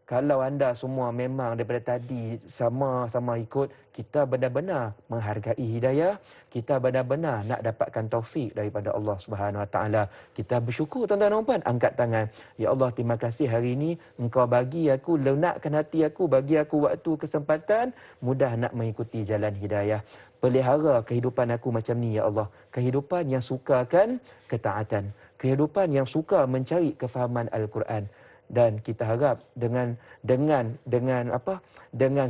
Kalau anda semua memang daripada tadi sama-sama ikut, kita benar-benar menghargai hidayah, kita benar-benar nak dapatkan taufik daripada Allah Subhanahu Wa Taala. Kita bersyukur tuan-tuan dan puan, angkat tangan. Ya Allah, terima kasih hari ini Engkau bagi aku, lunakkan hati aku, bagi aku waktu kesempatan mudah nak mengikuti jalan hidayah. Pelihara kehidupan aku macam ni ya Allah. Kehidupan yang sukakan ketaatan, kehidupan yang suka mencari kefahaman Al-Quran. Dan kita harap dengan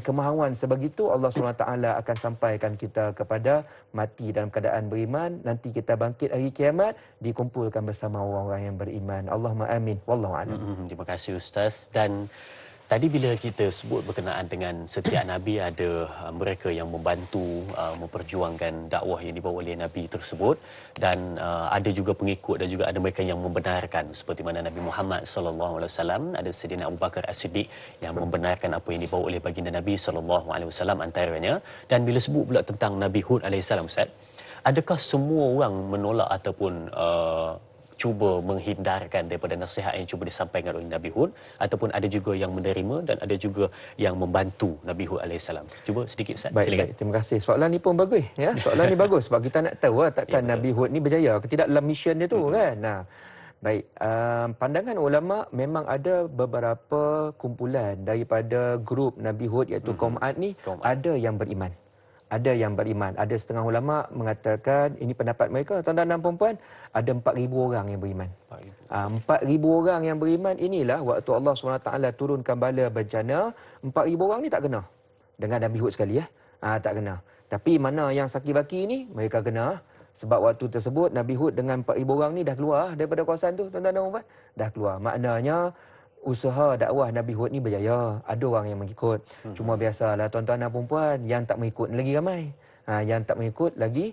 kemahuan sebegitu Allah SWT akan sampaikan kita kepada mati dalam keadaan beriman. Nanti kita bangkit hari kiamat dikumpulkan bersama orang-orang yang beriman. Allahumma amin. Wallahu a'lam. Terima kasih Ustaz. Dan tadi bila kita sebut berkenaan dengan setiap Nabi, ada mereka yang membantu memperjuangkan dakwah yang dibawa oleh Nabi tersebut, dan ada juga pengikut dan juga ada mereka yang membenarkan, seperti mana Nabi Muhammad SAW, ada Sayyidina Abu Bakar As-Siddiq yang membenarkan apa yang dibawa oleh baginda Nabi SAW antaranya. Dan bila sebut pula tentang Nabi Hud AS, Ustaz, adakah semua orang menolak ataupun cuba menghindarkan daripada nasihat yang cuba disampaikan oleh Nabi Hud, ataupun ada juga yang menerima dan ada juga yang membantu Nabi Hud AS? Cuba sedikit Ustaz, silakan. Baik, terima kasih. Soalan ni pun bagus ya. Soalan ni bagus sebab kita nak tahu takkan Nabi Hud ni berjaya ke tidak dalam mission dia tu kan. Baik, pandangan ulama memang ada beberapa kumpulan daripada grup Nabi Hud iaitu kaum Ad ni, ada yang beriman. Ada yang beriman. Ada setengah ulama mengatakan, ini pendapat mereka, tuan-tuan dan puan-puan, ada 4,000 orang yang beriman. 4,000 orang yang beriman inilah waktu Allah SWT turunkan bala bencana, 4,000 orang ni tak kena dengan Nabi Hud sekali ya. Tak kena. Tapi mana yang saki-baki ni, mereka kena. Sebab waktu tersebut Nabi Hud dengan 4,000 orang ni dah keluar daripada kawasan tu, tuan-tuan dan puan-puan. Dah keluar. Maknanya usaha dakwah Nabi Hud ni berjaya. Ada orang yang mengikut. Cuma biasalah tuan-tuan dan puan-puan, yang tak mengikut lagi ramai. Yang tak mengikut lagi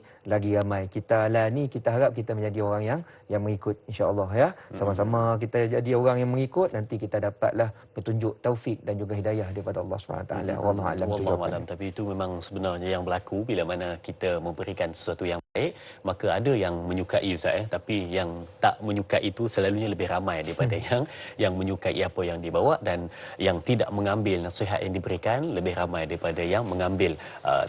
ramai. Kita lah ni, kita harap kita menjadi orang yang mengikut, insya-Allah ya. Sama-sama kita jadi orang yang mengikut, nanti kita dapatlah petunjuk, taufik dan juga hidayah daripada Allah SWT. Wallahu a'lam. Wallahu a'lam. Tapi itu memang sebenarnya yang berlaku bila mana kita memberikan sesuatu yang baik, maka ada yang menyukai Ustaz tapi yang tak menyukai itu selalunya lebih ramai daripada yang menyukai apa yang dibawa, dan yang tidak mengambil nasihat yang diberikan lebih ramai daripada yang mengambil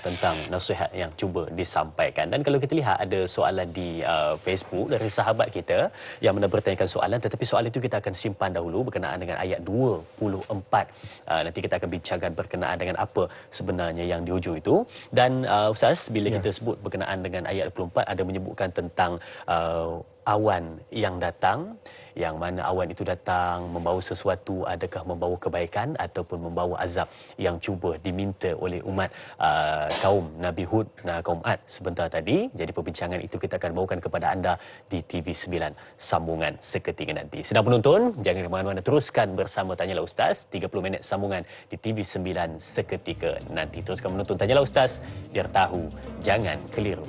tentang nasihat yang cuba disampaikan. Dan kalau kita lihat ada soalan di Facebook dari sahabat kita yang mana bertanyakan soalan, tetapi soalan itu kita akan simpan dahulu berkenaan dengan ayat 24. Nanti kita akan bincangkan berkenaan dengan apa sebenarnya yang di hujung itu. Dan Ustaz, bila kita sebut berkenaan dengan ayat 24, ada menyebutkan tentang awan yang datang, yang mana awan itu datang membawa sesuatu, adakah membawa kebaikan ataupun membawa azab yang cuba diminta oleh umat kaum Nabi Hud dan kaum Ad sebentar tadi. Jadi perbincangan itu kita akan bawakan kepada anda di TV9 sambungan seketika nanti. Sedang penonton, jangan ke mana-mana, teruskan bersama Tanyalah Ustaz, 30 minit sambungan di TV9 seketika nanti. Teruskan menonton Tanyalah Ustaz, biar tahu, jangan keliru.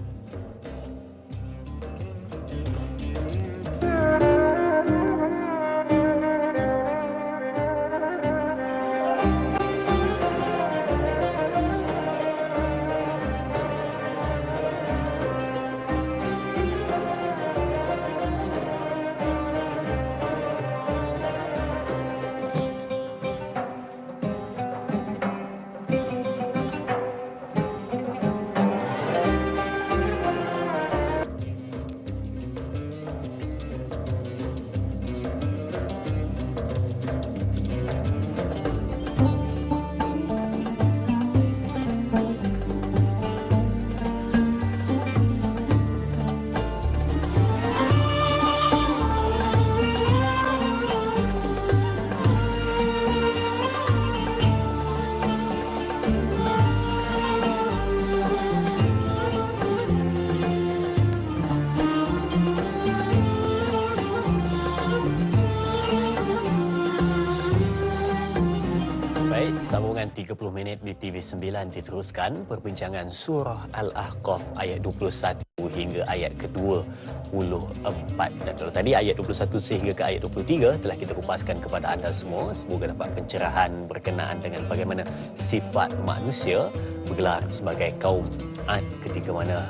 Sambungan 30 minit di TV9 diteruskan perbincangan surah Al-Ahqaf ayat 21 hingga ayat ke-24. Dan kalau tadi ayat 21 sehingga ke ayat 23 telah kita kupaskan kepada anda semua. Semoga dapat pencerahan berkenaan dengan bagaimana sifat manusia bergelar sebagai kaum Ad ketika mana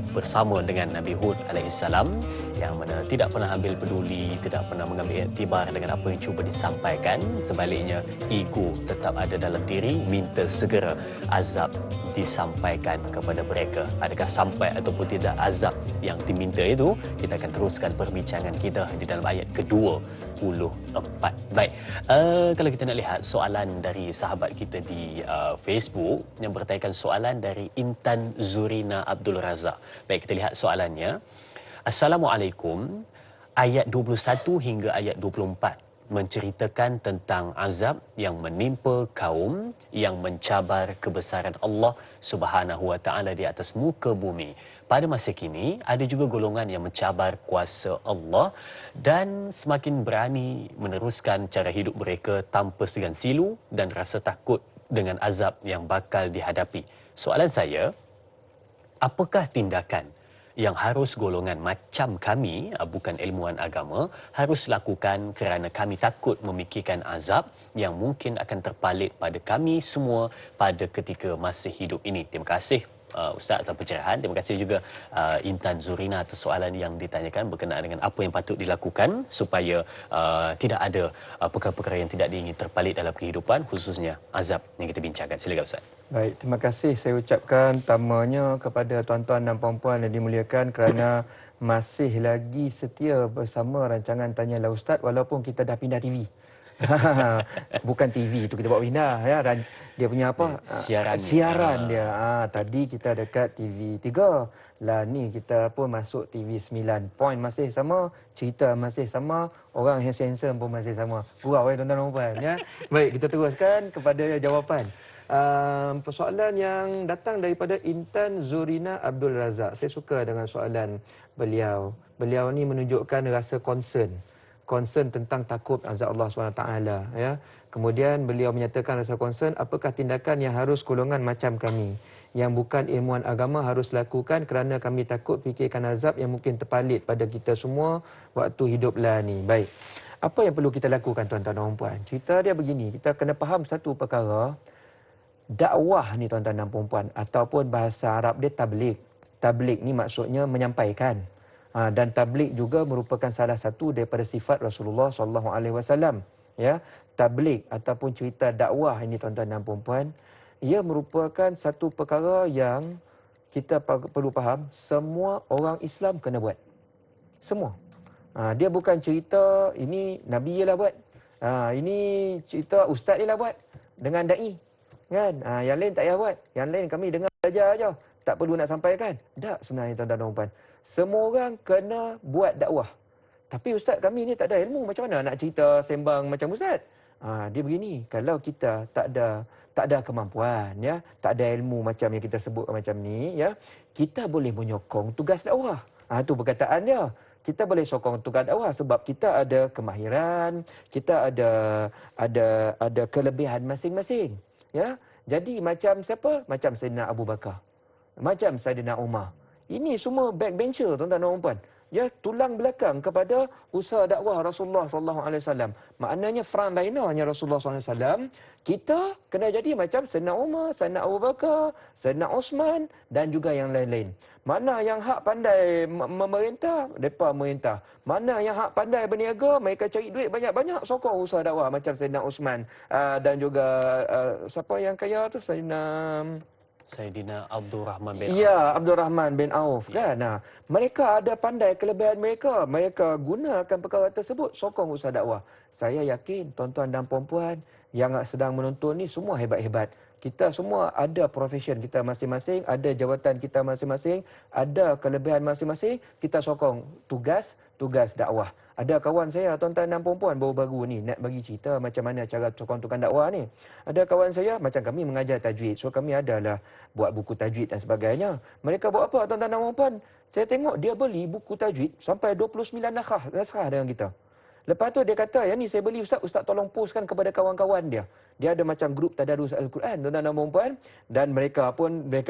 bersama dengan Nabi Hud alaihissalam yang mana tidak pernah ambil peduli, tidak pernah mengambil iktibar dengan apa yang cuba disampaikan. Sebaliknya, ego tetap ada dalam diri, minta segera azab disampaikan kepada mereka. Adakah sampai ataupun tidak azab yang diminta itu? Kita akan teruskan perbincangan kita di dalam ayat ke-24. Baik, kalau kita nak lihat soalan dari sahabat kita di Facebook yang bertanyakan soalan dari Intan Zurina Abdul Razak. Baik, kita lihat soalannya. Assalamualaikum. Ayat 21 hingga ayat 24 menceritakan tentang azab yang menimpa kaum yang mencabar kebesaran Allah Subhanahu Wa Taala di atas muka bumi. Pada masa kini, ada juga golongan yang mencabar kuasa Allah dan semakin berani meneruskan cara hidup mereka tanpa segan silu dan rasa takut dengan azab yang bakal dihadapi. Soalan saya, apakah tindakan yang harus golongan macam kami, bukan ilmuwan agama, harus lakukan kerana kami takut memikirkan azab yang mungkin akan terpalit pada kami semua pada ketika masih hidup ini? Terima kasih Ustaz atas pencerahan. Terima kasih juga Intan Zurina atas soalan yang ditanyakan berkenaan dengan apa yang patut dilakukan supaya tidak ada perkara-perkara yang tidak diingin terpalit dalam kehidupan, khususnya azab yang kita bincangkan. Silakan Ustaz. Baik, terima kasih saya ucapkan tamanya kepada tuan-tuan dan puan-puan yang dimuliakan kerana masih lagi setia bersama rancangan Tanyalah Ustaz walaupun kita dah pindah TV. Bukan TV itu kita bawa pindah ya, dan dia punya apa? Siaran dia. Tadi kita dekat TV 3. Lah ni kita pun masuk TV 9. Point masih sama, cerita masih sama, orang handsome pun masih sama. Gurau tuan-tuan dan puan ya. Baik, kita teruskan kepada jawapan. Persoalan yang datang daripada Intan Zurina Abdul Razak. Saya suka dengan soalan beliau. Beliau ni menunjukkan rasa concern tentang takut azab Allah SWT ya. Kemudian beliau menyatakan rasa concern, apakah tindakan yang harus golongan macam kami yang bukan ilmuwan agama harus lakukan kerana kami takut fikirkan azab yang mungkin terpalit pada kita semua waktu hiduplah ni. Baik, apa yang perlu kita lakukan tuan-tuan dan puan? Cerita dia begini, kita kena faham satu perkara. Dakwah ni tuan-tuan dan puan ataupun bahasa Arab dia tabligh. Tabligh ni maksudnya menyampaikan. Dan tabligh juga merupakan salah satu daripada sifat Rasulullah SAW. Ya, tabligh ataupun cerita dakwah ini tuan-tuan dan puan-puan, ia merupakan satu perkara yang kita perlu faham semua orang Islam kena buat. Semua. Dia bukan cerita ini Nabi ialah buat. Ini cerita ustaz ialah buat dengan dai. Kan? Yang lain tak payah buat. Yang lain kami dengar saja. Tak perlu nak sampaikan. Tak sebenarnya tuan-tuan dan puan. Semua orang kena buat dakwah. Tapi ustaz kami ni tak ada ilmu, macam mana nak cerita sembang macam ustaz? Dia begini, kalau kita tak ada kemampuan ya, tak ada ilmu macam yang kita sebut macam ni ya, kita boleh menyokong tugas dakwah. Itu perkataan dia. Kita boleh sokong tugas dakwah sebab kita ada kemahiran, kita ada kelebihan masing-masing ya. Jadi macam siapa? Macam Sayyidina Abu Bakar. Macam Sayyidina Umar. Ini semua backbencher tuan-tuan dan puan. Ya, tulang belakang kepada usaha dakwah Rasulullah SAW. Maknanya frontlinernya Rasulullah SAW. Kita kena jadi macam Sayyidina Umar, Sayyidina Abu Bakar, Sayyidina Osman dan juga yang lain-lain. Mana yang hak pandai memerintah, mereka merintah. Mana yang hak pandai berniaga, mereka cari duit banyak-banyak, sokong usaha dakwah macam Sayyidina Osman. Dan juga siapa yang kaya tu? Sayyidina Abdul Rahman bin Auf. Ya, Abdul Rahman bin Auf kan. Mereka ada pandai kelebihan mereka. Mereka gunakan perkara tersebut sokong usaha dakwah. Saya yakin tuan-tuan dan puan-puan yang sedang menonton ni semua hebat-hebat. Kita semua ada profession kita masing-masing, ada jawatan kita masing-masing, ada kelebihan masing-masing, kita sokong tugas dakwah. Ada kawan saya tuan-tuan dan puan-puan baru-baru ni nak bagi cerita macam mana cara sokong tukang dakwah ni. Ada kawan saya macam kami mengajar tajwid. So kami adalah buat buku tajwid dan sebagainya. Mereka buat apa tuan-tuan dan puan-puan? Saya tengok dia beli buku tajwid sampai 29 naskah dengan kita. Lepas tu dia kata, yang ni saya beli Ustaz, Ustaz tolong postkan kepada kawan-kawan dia. Dia ada macam grup tadarus Al-Quran, tuan-tuan dan puan-puan. Dan mereka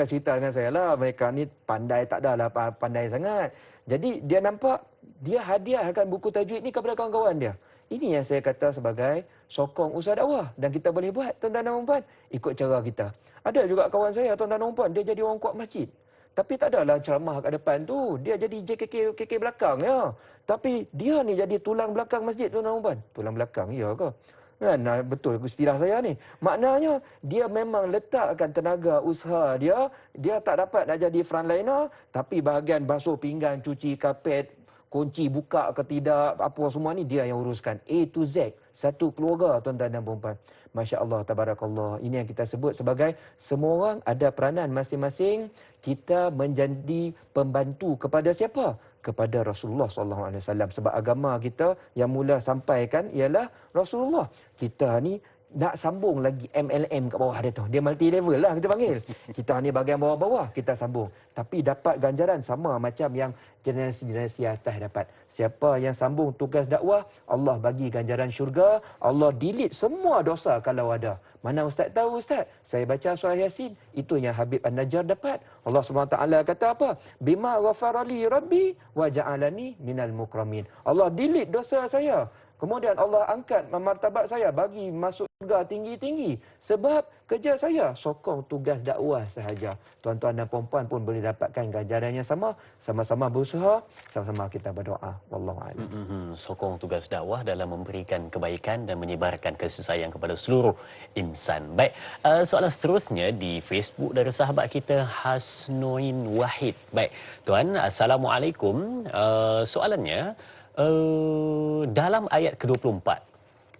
cerita dengan saya lah, mereka ni pandai tak adalah pandai sangat. Jadi dia nampak, dia hadiahkan buku tajwid ni kepada kawan-kawan dia. Ini yang saya kata sebagai sokong usaha dakwah. Dan kita boleh buat, tuan-tuan dan puan-puan, ikut cara kita. Ada juga kawan saya, tuan-tuan dan puan-puan, dia jadi orang kuat masjid. Tapi tak adalah ceramah kat depan tu. Dia jadi JKK belakang ya. Tapi dia ni jadi tulang belakang masjid, tuan-tuan dan puan. Tulang belakang, ya ke? Kan, betul istilah saya ni. Maknanya, dia memang letakkan tenaga usaha dia. Dia tak dapat nak jadi frontliner. Tapi bahagian basuh pinggan, cuci kapet, kunci buka ke tidak, apa semua ni dia yang uruskan. A to Z. Satu keluarga, tuan-tuan dan puan-puan. Masya Allah, tabarakallah. Ini yang kita sebut sebagai semua orang ada peranan masing-masing. Kita menjadi pembantu kepada siapa? Kepada Rasulullah SAW. Sebab agama kita yang mula sampaikan ialah Rasulullah. Kita ni nak sambung lagi MLM kat bawah dia tu. Dia multi level lah kita panggil. Kita ni bahagian bawah-bawah, kita sambung. Tapi dapat ganjaran sama macam yang generasi-generasi atas dapat. Siapa yang sambung tugas dakwah, Allah bagi ganjaran syurga. Allah delete semua dosa kalau ada. Mana Ustaz tahu Ustaz? Saya baca surah Yasin. Itu yang Habib An-Najjar dapat. Allah SWT kata apa? Bima ghafarali rabbi wa ja'alani minal mukramin. Allah delete dosa saya. Kemudian Allah angkat martabat saya, bagi masuk syurga tinggi-tinggi. Sebab kerja saya sokong tugas dakwah sahaja. Tuan-tuan dan puan-puan pun boleh dapatkan ganjaran yang sama. Sama-sama berusaha, sama-sama kita berdoa. Wallahu a'lam. Sokong tugas dakwah dalam memberikan kebaikan dan menyebarkan kasih sayang kepada seluruh insan. Baik, soalan seterusnya di Facebook dari sahabat kita Hasnoin Wahid. Baik, Tuan, Assalamualaikum. Soalannya, dalam ayat ke-24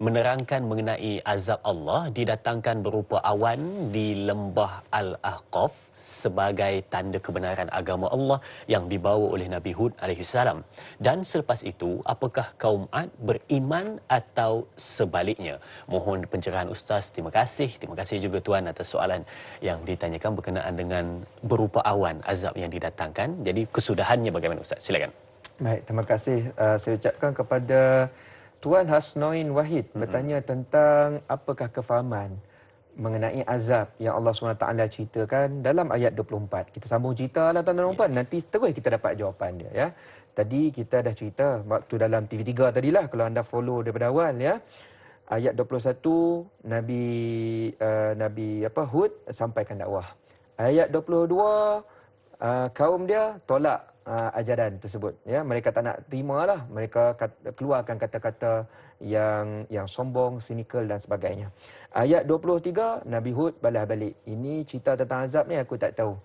menerangkan mengenai azab Allah didatangkan berupa awan di lembah Al-Ahqaf sebagai tanda kebenaran agama Allah yang dibawa oleh Nabi Hud AS. Dan selepas itu, apakah kaum Ad beriman atau sebaliknya? Mohon pencerahan Ustaz. Terima kasih. Terima kasih juga Tuan atas soalan yang ditanyakan berkenaan dengan berupa awan azab yang didatangkan. Jadi kesudahannya bagaimana Ustaz? Silakan. Baik, terima kasih. Saya ucapkan kepada Tuan Hasnoin Wahid bertanya tentang apakah kefahaman mengenai azab yang Allah SWT ceritakan dalam ayat 24. Kita sambung cerita lah tuan-tuan dan puan. Nanti terus kita dapat jawapan dia ya. Tadi kita dah cerita waktu dalam TV3 tadilah, kalau anda follow daripada awal ya. Ayat 21 Nabi Hud sampaikan dakwah. Ayat 22 kaum dia tolak ajaran tersebut ya, mereka tak nak terimalah, mereka keluarkan kata-kata yang sombong, sinikal dan sebagainya. Ayat 23 Nabi Hud balas balik, ini cerita tentang azab ni aku tak tahu.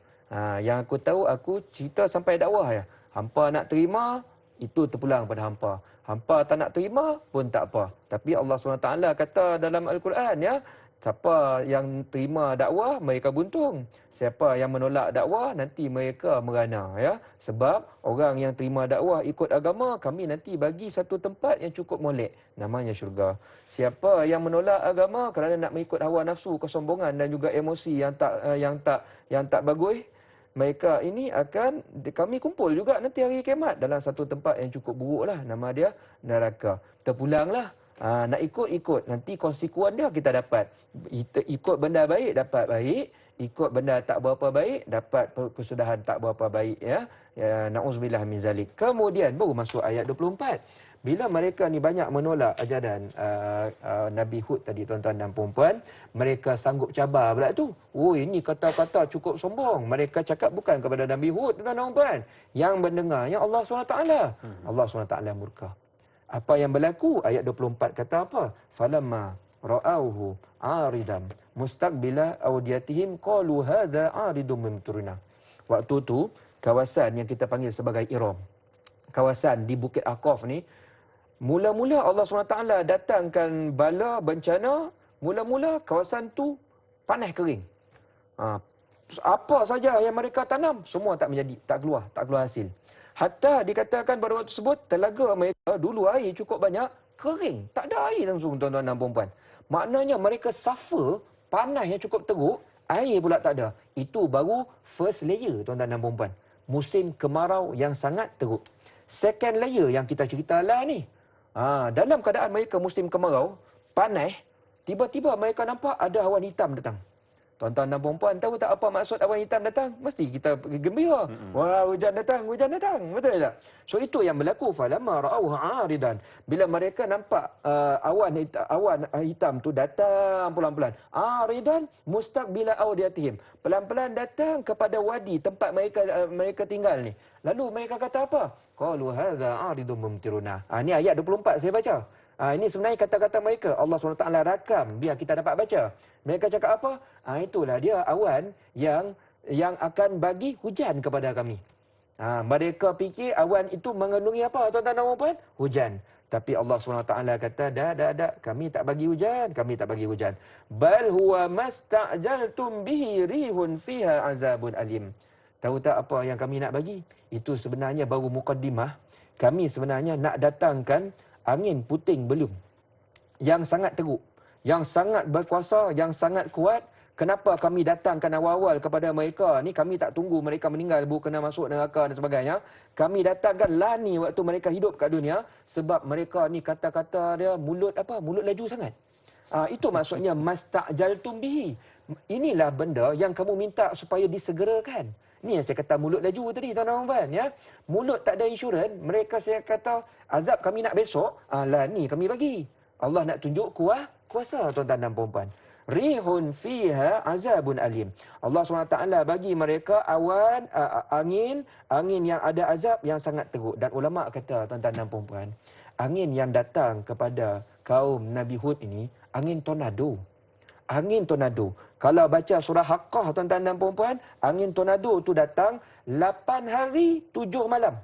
Yang aku tahu, aku cerita sampai dakwah ya. Hampa nak terima, itu terpulang pada hampa. Hampa tak nak terima pun tak apa. Tapi Allah SWT kata dalam Al-Quran ya, siapa yang terima dakwah, mereka buntung. Siapa yang menolak dakwah, nanti mereka merana. Ya? Sebab orang yang terima dakwah ikut agama, kami nanti bagi satu tempat yang cukup molek. Namanya syurga. Siapa yang menolak agama kerana nak mengikut hawa nafsu, kesombongan dan juga emosi yang tak bagus, mereka ini akan kami kumpul juga nanti hari kiamat dalam satu tempat yang cukup buruk lah. Nama dia neraka. Terpulanglah. Nak ikut-ikut. Nanti konsekuen dia kita dapat. Ikut benda baik, dapat baik. Ikut benda tak berapa baik, dapat kesudahan tak berapa baik. Ya, na'udzubillah min zalik. Kemudian baru masuk ayat 24. Bila mereka ni banyak menolak ajaran Nabi Hud tadi, tuan-tuan dan puan-puan, mereka sanggup cabar pula tu. Oh, ini kata-kata cukup sombong. Mereka cakap bukan kepada Nabi Hud, tuan-tuan dan puan. Yang mendengarnya Allah SWT. Allah SWT murka. Apa yang berlaku? Ayat 24 kata apa? Falamma ra'auhu 'aridan mustaqbila awdiyatihim qalu hadza 'aridun mumtiruna. Waktu tu kawasan yang kita panggil sebagai Iram, kawasan di Bukit Ahqaf ni, mula-mula Allah SWT datangkan bala bencana, mula-mula kawasan tu panas kering. Apa saja yang mereka tanam semua tak keluar hasil. Hatta dikatakan pada waktu tersebut, telaga mereka dulu air cukup banyak, kering. Tak ada air langsung, tuan-tuan dan puan-puan. Maknanya mereka suffer, panas yang cukup teruk, air pula tak ada. Itu baru first layer, tuan-tuan dan puan-puan. Musim kemarau yang sangat teruk. Second layer yang kita cerita lah ni, Dalam keadaan mereka musim kemarau, panas, tiba-tiba mereka nampak ada awan hitam datang. Tuan-tuan dan puan-puan tahu tak apa maksud awan hitam datang? Mesti kita gembira. Wah, hujan datang, hujan datang. Betul tak? So itu yang berlaku falamma ra'awha 'aridan. Bila mereka nampak awan hitam tu datang pelan-pelan. 'Aridan mustaqbila awdiyatihim. Pelan-pelan datang kepada wadi tempat mereka tinggal ni. Lalu mereka kata apa? Qalu hadza 'aridun mumtiruna. Ni ayat 24 saya baca. Ini sebenarnya kata-kata mereka. Allah SWT rakam biar kita dapat baca. Mereka cakap apa? Itulah dia awan yang akan bagi hujan kepada kami. Mereka fikir awan itu mengandungi apa, tuan-tuan dan puan? Hujan. Tapi Allah SWT kata, dah. Kami tak bagi hujan. Bal huwa masta'jaltum bihi rihun fiha azabun alim. Tahu tak apa yang kami nak bagi? Itu sebenarnya baru mukaddimah. Kami sebenarnya nak datangkan angin puting beliung yang sangat teruk, yang sangat berkuasa, yang sangat kuat. Kenapa kami datangkan awal-awal kepada mereka ni? Kami tak tunggu mereka meninggal, kena masuk neraka dan sebagainya. Kami datangkan lani waktu mereka hidup kat dunia, sebab mereka ni kata-kata dia mulut laju sangat. Itu maksudnya masta'jaltum bihi. Inilah benda yang kamu minta supaya disegerakan. Ni yang saya kata mulut laju tadi, tuan-tuan dan puan, ya. Mulut tak ada insurans, mereka saya kata azab kami nak besok, lah ni kami bagi. Allah nak tunjuk kuasa, tuan-tuan dan puan. Rihun fiha azabun alim. Allah SWT bagi mereka awan, angin yang ada azab yang sangat teruk. Dan ulama kata, tuan-tuan dan puan, angin yang datang kepada kaum Nabi Hud ini, angin tornado. Angin tornado. Kalau baca surah Haqqah, tuan-tuan dan puan-puan, angin tornado tu datang 8 hari 7 malam.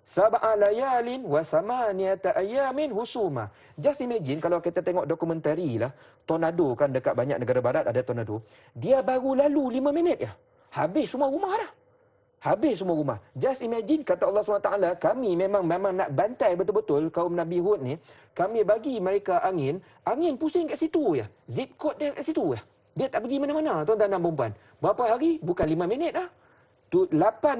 Sab'a layalin wa samaniyata ayamin husuma. Just imagine kalau kita tengok dokumentari lah, tornado kan dekat banyak negara barat ada tornado. Dia baru lalu 5 minit je. Habis semua rumah dah. Just imagine, kata Allah SWT, kami memang nak bantai betul-betul kaum Nabi Hud ni. Kami bagi mereka angin pusing kat situ je. Zip code dia kat situ je. Dia tak pergi mana-mana, tuan-tuan dan puan-puan. Berapa hari? Bukan 5 minit dah. 8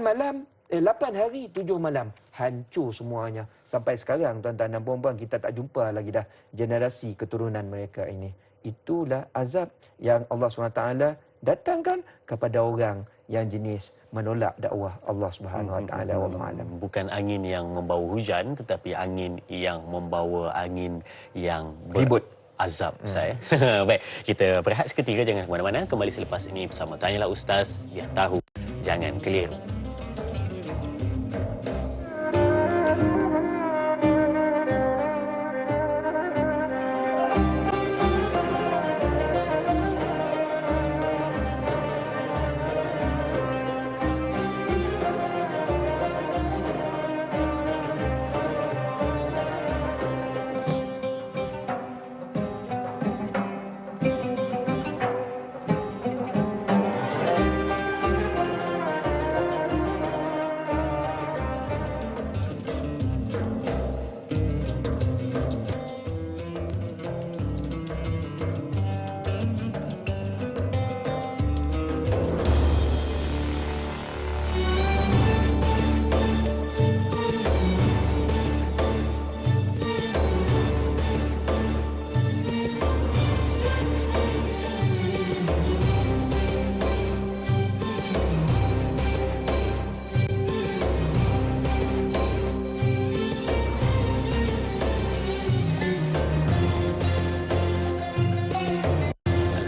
hari 7 malam. Hancur semuanya. Sampai sekarang, tuan-tuan dan puan-puan, kita tak jumpa lagi dah generasi keturunan mereka ini. Itulah azab yang Allah SWT datangkan kepada orang yang jenis menolak dakwah Allah Subhanahu Wa Taala. Wallahu alam. Bukan angin yang membawa hujan, tetapi angin yang membawa angin yang ribut, azab. Saya. Baik, kita berehat seketika, jangan ke mana-mana. Kembali selepas ini bersama Tanyalah Ustaz, biar tahu, jangan keliru.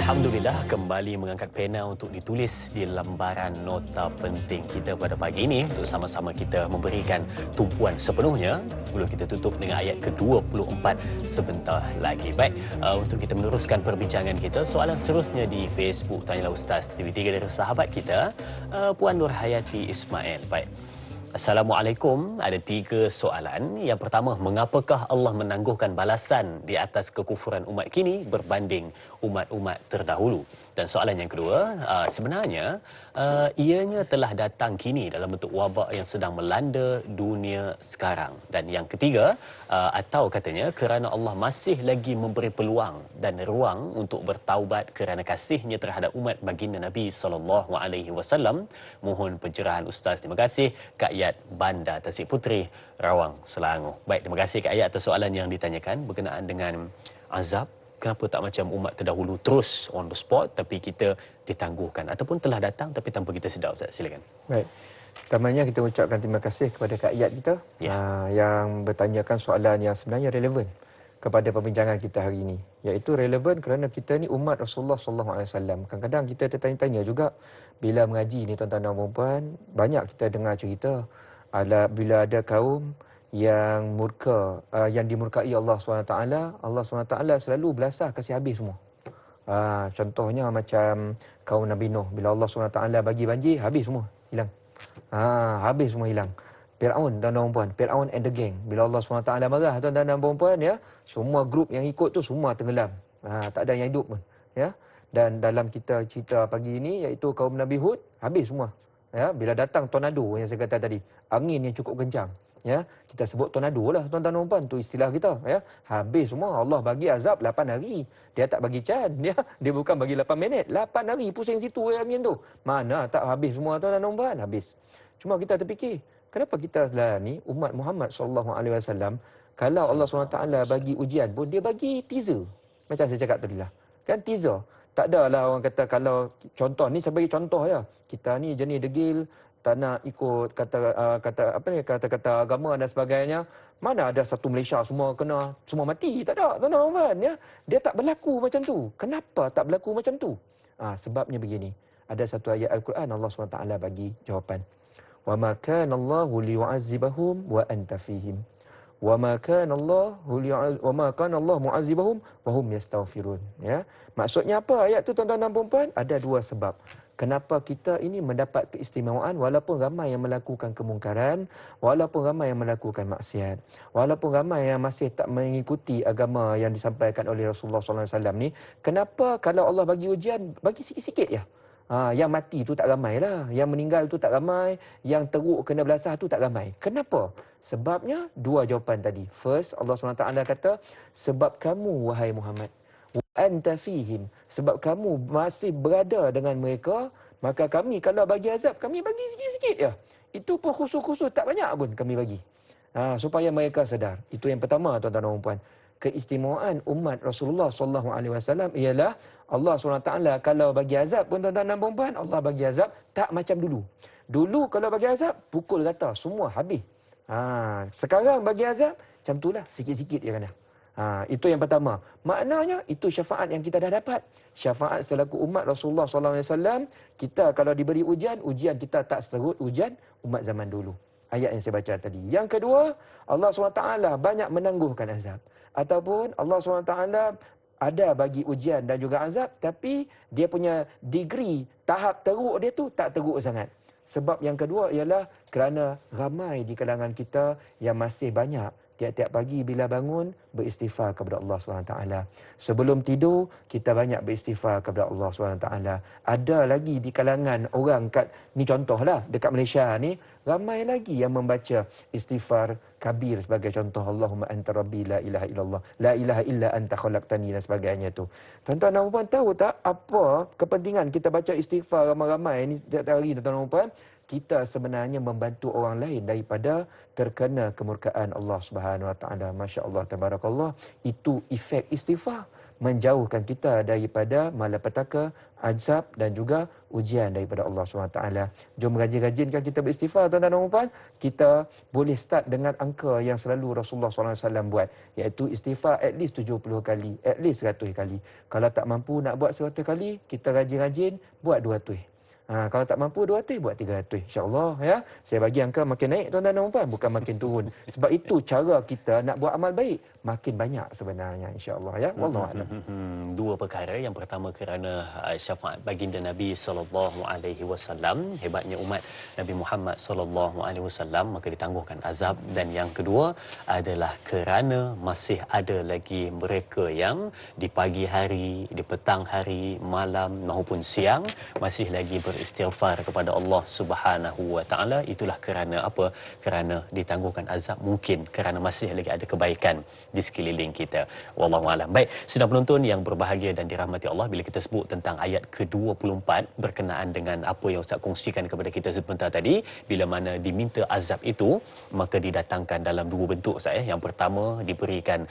Alhamdulillah, kembali mengangkat pena untuk ditulis di lembaran nota penting kita pada pagi ini untuk sama-sama kita memberikan tumpuan sepenuhnya sebelum kita tutup dengan ayat ke-24 sebentar lagi. Baik, untuk kita meneruskan perbincangan kita, soalan seterusnya di Facebook Tanyalah Ustaz TV3 dari sahabat kita, Puan Nur Hayati Ismail. Baik. Assalamualaikum. Ada 3 soalan. Yang pertama, mengapakah Allah menangguhkan balasan di atas kekufuran umat kini berbanding umat-umat terdahulu? Dan soalan yang kedua, sebenarnya ianya telah datang kini dalam bentuk wabak yang sedang melanda dunia sekarang. Dan yang ketiga, atau katanya kerana Allah masih lagi memberi peluang dan ruang untuk bertaubat kerana kasihnya terhadap umat baginda Nabi SAW. Mohon pencerahan Ustaz. Terima kasih. Kak Yat, Bandar Tasik Puteri, Rawang, Selangor. Baik, terima kasih Kak Yat atas soalan yang ditanyakan berkenaan dengan azab. Kenapa tak macam umat terdahulu terus on the spot tapi kita ditangguhkan ataupun telah datang tapi tanpa kita sedar? Ustaz, silakan. Baik. Pertamanya kita ucapkan terima kasih kepada Kak Yat kita yang bertanyakan soalan yang sebenarnya relevan kepada perbincangan kita hari ini. Iaitu relevan kerana kita ni umat Rasulullah SAW. Kadang-kadang kita tertanya-tanya juga bila mengaji ni tuan-tuan dan puan-puan, banyak kita dengar cerita bila ada kaum yang murka, yang dimurkai Allah SWT, Allah SWT selalu belasah kasih habis semua. Contohnya macam kaum Nabi Nuh, bila Allah SWT bagi banjir, habis semua, hilang. Habis semua hilang. Fir'aun, tuan-tuan dan puan, Fir'aun and the gang. Bila Allah SWT marah, tuan-tuan dan puan, ya, semua grup yang ikut tu semua tenggelam. Tak ada yang hidup pun, ya. Dan dalam kita cerita pagi ini, iaitu kaum Nabi Hud, habis semua. Ya, bila datang tornado yang saya kata tadi, angin yang cukup kencang, ya, kita sebut tornado lah tuan-tuan dan puan, tu istilah kita, ya. Habis semua. Allah bagi azab 8 hari. Dia tak bagi can, dia bukan bagi 8 minit, 8 hari pusing situ angin tu. Mana tak habis semua tuan-tuan dan puan? Habis. Cuma kita terfikir, kenapa kita ni umat Muhammad SAW, kalau Allah SWT bagi ujian pun dia bagi teaser. Macam saya cakap tadi lah, kan, teaser. Tak adalah orang kata, kalau contoh ni saya bagi contoh ya. Kita ni jenis degil, tak nak ikut kata-kata agama dan sebagainya. Mana ada satu Malaysia semua kena, semua mati? Tak ada, tuan-tuan, ya. Dia tak berlaku macam tu. Kenapa tak berlaku macam tu? Sebabnya begini. Ada satu ayat Al-Quran Allah SWT bagi jawapan. Wa ma kana Allahu liyu'azzibahum wa anta fihim. Wa ma kana Allah mu'azzibahum wa hum yastaghfirun. Ya. Maksudnya apa ayat tu tuan-tuan dan puan-puan? Ada dua sebab. Kenapa kita ini mendapat keistimewaan walaupun ramai yang melakukan kemungkaran, walaupun ramai yang melakukan maksiat, walaupun ramai yang masih tak mengikuti agama yang disampaikan oleh Rasulullah SAW ni, kenapa kalau Allah bagi ujian, bagi sikit-sikit ya? Yang mati tu tak ramai lah, yang meninggal tu tak ramai, yang teruk kena belasah tu tak ramai. Kenapa? Sebabnya dua jawapan tadi. First, Allah SWT kata, sebab kamu wahai Muhammad, wa anta fihim, sebab kamu masih berada dengan mereka, maka kami kalau bagi azab, kami bagi sikit-sikit je. Itu pun khusus-khusus tak banyak pun kami bagi. Supaya mereka sedar. Itu yang pertama tuan-tuan dan puan. Keistimewaan umat Rasulullah SAW ialah Allah SWT kalau bagi azab pun tuan-tuan dan puan, Allah bagi azab tak macam dulu. Dulu kalau bagi azab, pukul rata, semua habis. Sekarang bagi azab, macam itulah, sikit-sikit je kena. Itu yang pertama. Maknanya, itu syafaat yang kita dah dapat. Syafaat selaku umat Rasulullah SAW, kita kalau diberi ujian, ujian kita tak serut ujian umat zaman dulu. Ayat yang saya baca tadi. Yang kedua, Allah SWT banyak menangguhkan azab. Ataupun Allah SWT ada bagi ujian dan juga azab, tapi dia punya degree, tahap teruk dia tu tak teruk sangat. Sebab yang kedua ialah kerana ramai di kalangan kita yang masih banyak tiap-tiap pagi bila bangun beristighfar kepada Allah SWT. Sebelum tidur, kita banyak beristighfar kepada Allah SWT. Ada lagi di kalangan orang ni contohlah, dekat Malaysia ni, ramai lagi yang membaca istighfar kabir sebagai contoh. Allahumma anta rabbi la ilaha illallah, la ilaha illa anta khalaqtani dan sebagainya tu. Tuan-tuan dan puan tahu tak apa kepentingan kita baca istighfar ramai-ramai ni setiap hari, tuan-tuan dan puan? Kita sebenarnya membantu orang lain daripada terkena kemurkaan Allah Subhanahu Wa Taala. Masya-Allah, tabarakallah. Itu efek istighfar, menjauhkan kita daripada malapetaka, azab dan juga ujian daripada Allah SWT. Jom rajin-rajinkan kita beristighfar, tuan-tuan dan puan. Kita boleh start dengan angka yang selalu Rasulullah SAW buat, iaitu istighfar at least 70 kali, at least 100 kali. Kalau tak mampu nak buat 100 kali, kita rajin-rajin buat 200. Kalau tak mampu 200, buat 300. InsyaAllah ya. Saya bagi angka makin naik tuan-tuan dan puan, bukan makin turun. Sebab itu cara kita nak buat amal baik makin banyak sebenarnya insya-Allah ya. Wallahu a'lam. Dua perkara. Yang pertama kerana syafaat baginda Nabi sallallahu alaihi wasallam, hebatnya umat Nabi Muhammad sallallahu alaihi wasallam, maka ditangguhkan azab. Dan yang kedua adalah kerana masih ada lagi mereka yang di pagi hari, di petang hari, malam maupun siang masih lagi beristighfar kepada Allah Subhanahu wa taala. Itulah kerana apa? Kerana ditangguhkan azab, mungkin kerana masih lagi ada kebaikan di sekeliling kita. Wallahu a'lam. Baik, sedang penonton yang berbahagia dan dirahmati Allah, bila kita sebut tentang ayat ke-24 berkenaan dengan apa yang Ustaz kongsikan kepada kita sebentar tadi, bila mana diminta azab itu, maka didatangkan dalam dua bentuk Ustaz. Yang pertama diberikan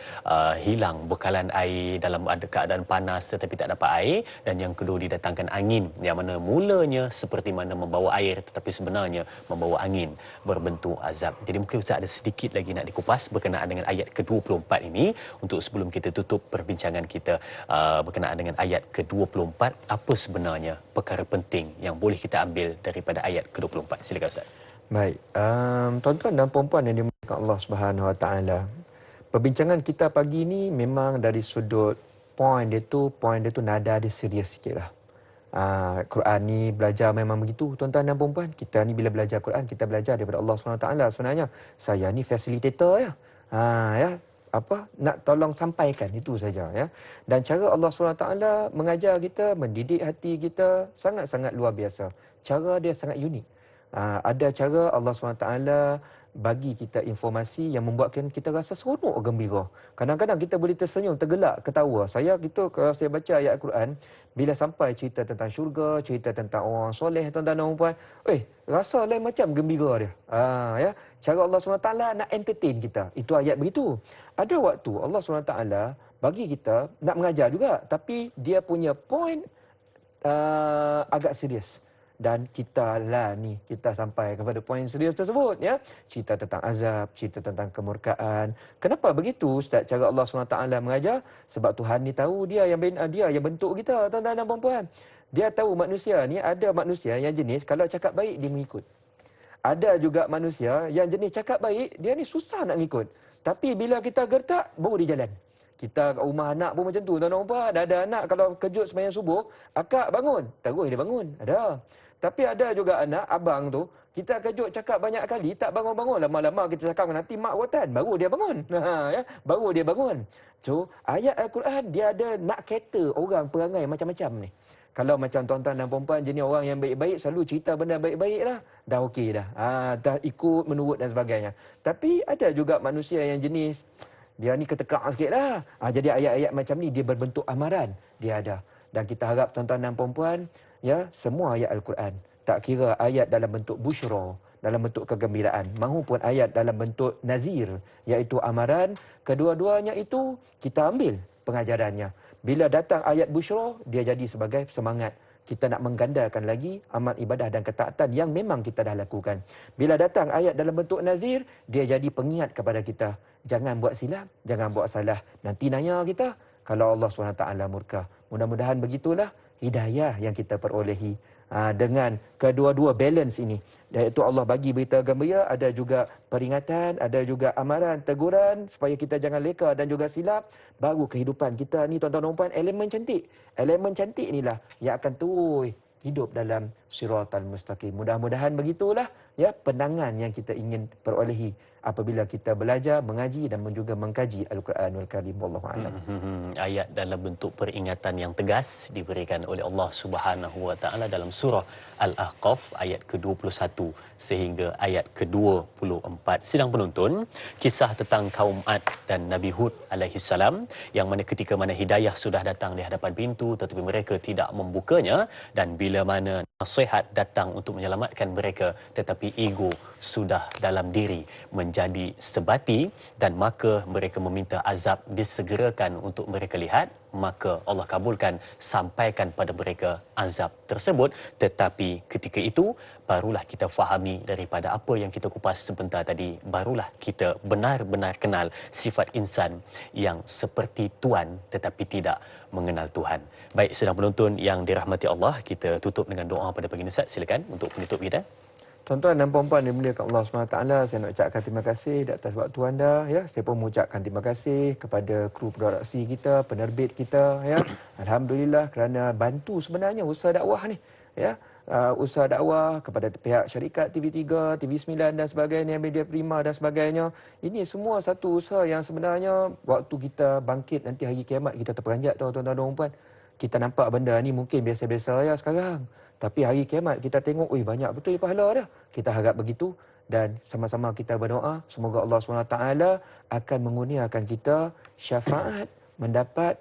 hilang bekalan air dalam keadaan panas tetapi tak dapat air, dan yang kedua didatangkan angin yang mana mulanya seperti mana membawa air tetapi sebenarnya membawa angin berbentuk azab. Jadi mungkin Ustaz ada sedikit lagi nak dikupas berkenaan dengan ayat ke-24 ini untuk sebelum kita tutup perbincangan kita berkenaan dengan ayat ke-24, apa sebenarnya perkara penting yang boleh kita ambil daripada ayat ke-24. Silakan Ustaz. Baik, tuan-tuan dan puan-puan yang dimuliakan Allah Subhanahu Wa Taala. Perbincangan kita pagi ini memang dari sudut poin dia tu nada dia serius sikitlah. Quran ni belajar memang begitu tuan-tuan dan puan-puan. Kita ni bila belajar Quran, kita belajar daripada Allah Subhanahu Wa Taala sebenarnya. Saya ni facilitator ya. Ya, nak tolong sampaikan itu saja ya. Dan cara Allah SWT mengajar kita, mendidik hati kita sangat-sangat luar biasa. Cara dia sangat unik. Ada cara Allah SWT bagi kita informasi yang membuatkan kita rasa seronok, gembira. Kadang-kadang kita boleh tersenyum, tergelak, ketawa. Kalau saya baca ayat Al-Quran, bila sampai cerita tentang syurga, cerita tentang orang soleh, tuan-tuan dan puan, rasa lain macam gembira dia. Ya, cara Allah SWT nak entertain kita. Itu ayat begitu. Ada waktu Allah SWT bagi kita nak mengajar juga, tapi dia punya point agak serius. Dan kita sampai kepada poin serius tersebut ya. Cerita tentang azab, cerita tentang kemurkaan. Kenapa begitu Ustaz cara Allah SWT mengajar? Sebab Tuhan ni tahu dia yang bentuk kita tuan-tuan dan puan-puan. Dia tahu manusia ni, ada manusia yang jenis kalau cakap baik dia mengikut. Ada juga manusia yang jenis cakap baik, dia ni susah nak mengikut. Tapi bila kita gertak baru dia jalan. Kita kat rumah anak pun macam tu tuan-tuan dan puan. Ada anak kalau kejut sembahyang subuh, akak bangun, terus dia bangun. Ada. Tapi ada juga anak, abang tu, kita kejut cakap banyak kali, tak bangun-bangun. Lama-lama kita cakap nanti mak rotan, baru dia bangun. Ya, baru dia bangun. So, ayat Al-Quran, dia ada nak cater orang perangai macam-macam ni. Kalau macam tuan-tuan dan puan-puan jenis orang yang baik-baik, selalu cerita benda baik-baik lah, dah okey dah. Dah ikut, menurut dan sebagainya. Tapi ada juga manusia yang jenis, dia ni ketekak sikit lah. Jadi ayat-ayat macam ni, dia berbentuk amaran. Dia ada. Dan kita harap tuan-tuan dan puan-puan, ya, semua ayat Al-Quran, tak kira ayat dalam bentuk busyra, dalam bentuk kegembiraan, maupun ayat dalam bentuk nazir, iaitu amaran, kedua-duanya itu kita ambil pengajarannya. Bila datang ayat busyra, dia jadi sebagai semangat kita nak menggandakan lagi amal ibadah dan ketaatan yang memang kita dah lakukan. Bila datang ayat dalam bentuk nazir, dia jadi pengingat kepada kita, jangan buat silap, jangan buat salah. Nanti nanya kita kalau Allah SWT murka. Mudah-mudahan begitulah hidayah yang kita perolehi dengan kedua-dua balance ini. Iaitu Allah bagi berita gembira, ada juga peringatan, ada juga amaran, teguran supaya kita jangan leka dan juga silap. Baru kehidupan kita ni tuan-tuan dan puan elemen cantik. Elemen cantik inilah yang akan terus hidup dalam siratal mustaqim. Mudah-mudahan begitulah ya penangan yang kita ingin perolehi apabila kita belajar, mengaji dan juga mengkaji Al-Quranul Karim. Wallahu a'lam. Ayat dalam bentuk peringatan yang tegas diberikan oleh Allah Subhanahu Wa Taala dalam surah Al-Ahqaf ayat ke-21 sehingga ayat ke-24. Sidang penonton, kisah tentang kaum Ad dan Nabi Hud alaihi salam, yang mana ketika mana hidayah sudah datang di hadapan pintu tetapi mereka tidak membukanya, dan bila mana nasihat datang untuk menyelamatkan mereka tetapi ego sudah dalam diri menjadi sebati, dan maka mereka meminta azab disegerakan untuk mereka lihat, maka Allah kabulkan sampaikan pada mereka azab tersebut. Tetapi ketika itu barulah kita fahami daripada apa yang kita kupas sebentar tadi, barulah kita benar-benar kenal sifat insan yang seperti Tuhan tetapi tidak mengenal Tuhan. Baik, sedang penonton yang dirahmati Allah, kita tutup dengan doa pada pagi ini. Ustaz, silakan untuk penutup kita. Tuan-tuan dan puan-puan dimuliakan Allah SWT, saya nak ucapkan terima kasih di atas waktu anda. Ya, saya pun mengucapkan terima kasih kepada kru produksi kita, penerbit kita. Ya, alhamdulillah kerana bantu sebenarnya usaha dakwah ni. Ya, usaha dakwah kepada pihak syarikat TV3, TV9 dan sebagainya, Media Prima dan sebagainya. Ini semua satu usaha yang sebenarnya waktu kita bangkit nanti hari kiamat kita terperanjat tuan-tuan dan puan. Kita nampak benda ni mungkin biasa-biasa ya sekarang. Tapi hari kiamat kita tengok, banyak betul pahala dah. Kita harap begitu dan sama-sama kita berdoa semoga Allah SWT akan mengurniakan kita syafaat, mendapat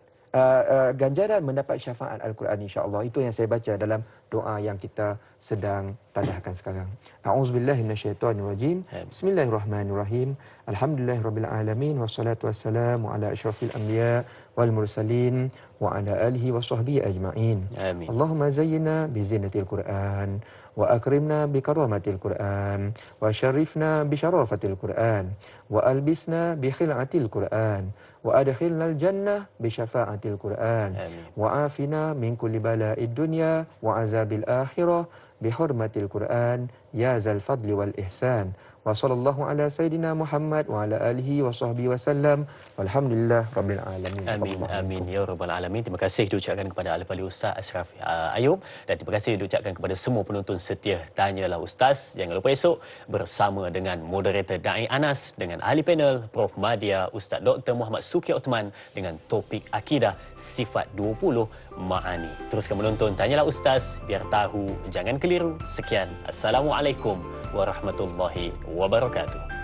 ganjaran mendapat syafaat Al-Quran insya-Allah. Itu yang saya baca dalam doa yang kita sedang tadahkan sekarang. A'udzubillahi minasyaitonirrajim. Bismillahirrahmanirrahim. Alhamdulillahirabbil alamin wassalatu wassalamu ala asyrafil anbiya wal mursalin wa ala alihi washabbihi ajmain. Amin. Allahumma zayyinna bi zinatil Quran wa akrimna bi karamatil Quran wa syarifna bi syarafatil Quran wa albisna bi khil'atil Quran wa adkhilnal jannah bi syafa'atil Quran wa afina min kulli bala'id dunya wa azabil akhirah bi hurmatil Quran ya zal fadli wal ihsan. Wa sallallahu ala sayyidina Muhammad wa ala alihi wa sahbihi wasallam. Walhamdulillah rabbil alamin. Amin, amin ya rabbal alamin. Terima kasih diucapkan kepada Al-Fadhil Ustaz Ashraf Ayub dan terima kasih diucapkan kepada semua penonton setia Tanyalah Ustaz. Jangan lupa esok bersama dengan moderator Da'i Anas, dengan ahli panel Prof Madya Ustaz Dr. Muhammad Suki Uthman dengan topik akidah sifat 20 ma'ani. Teruskan menonton Tanyalah Ustaz biar tahu jangan keliru. Sekian. Assalamualaikum warahmatullahi wabarakatuh.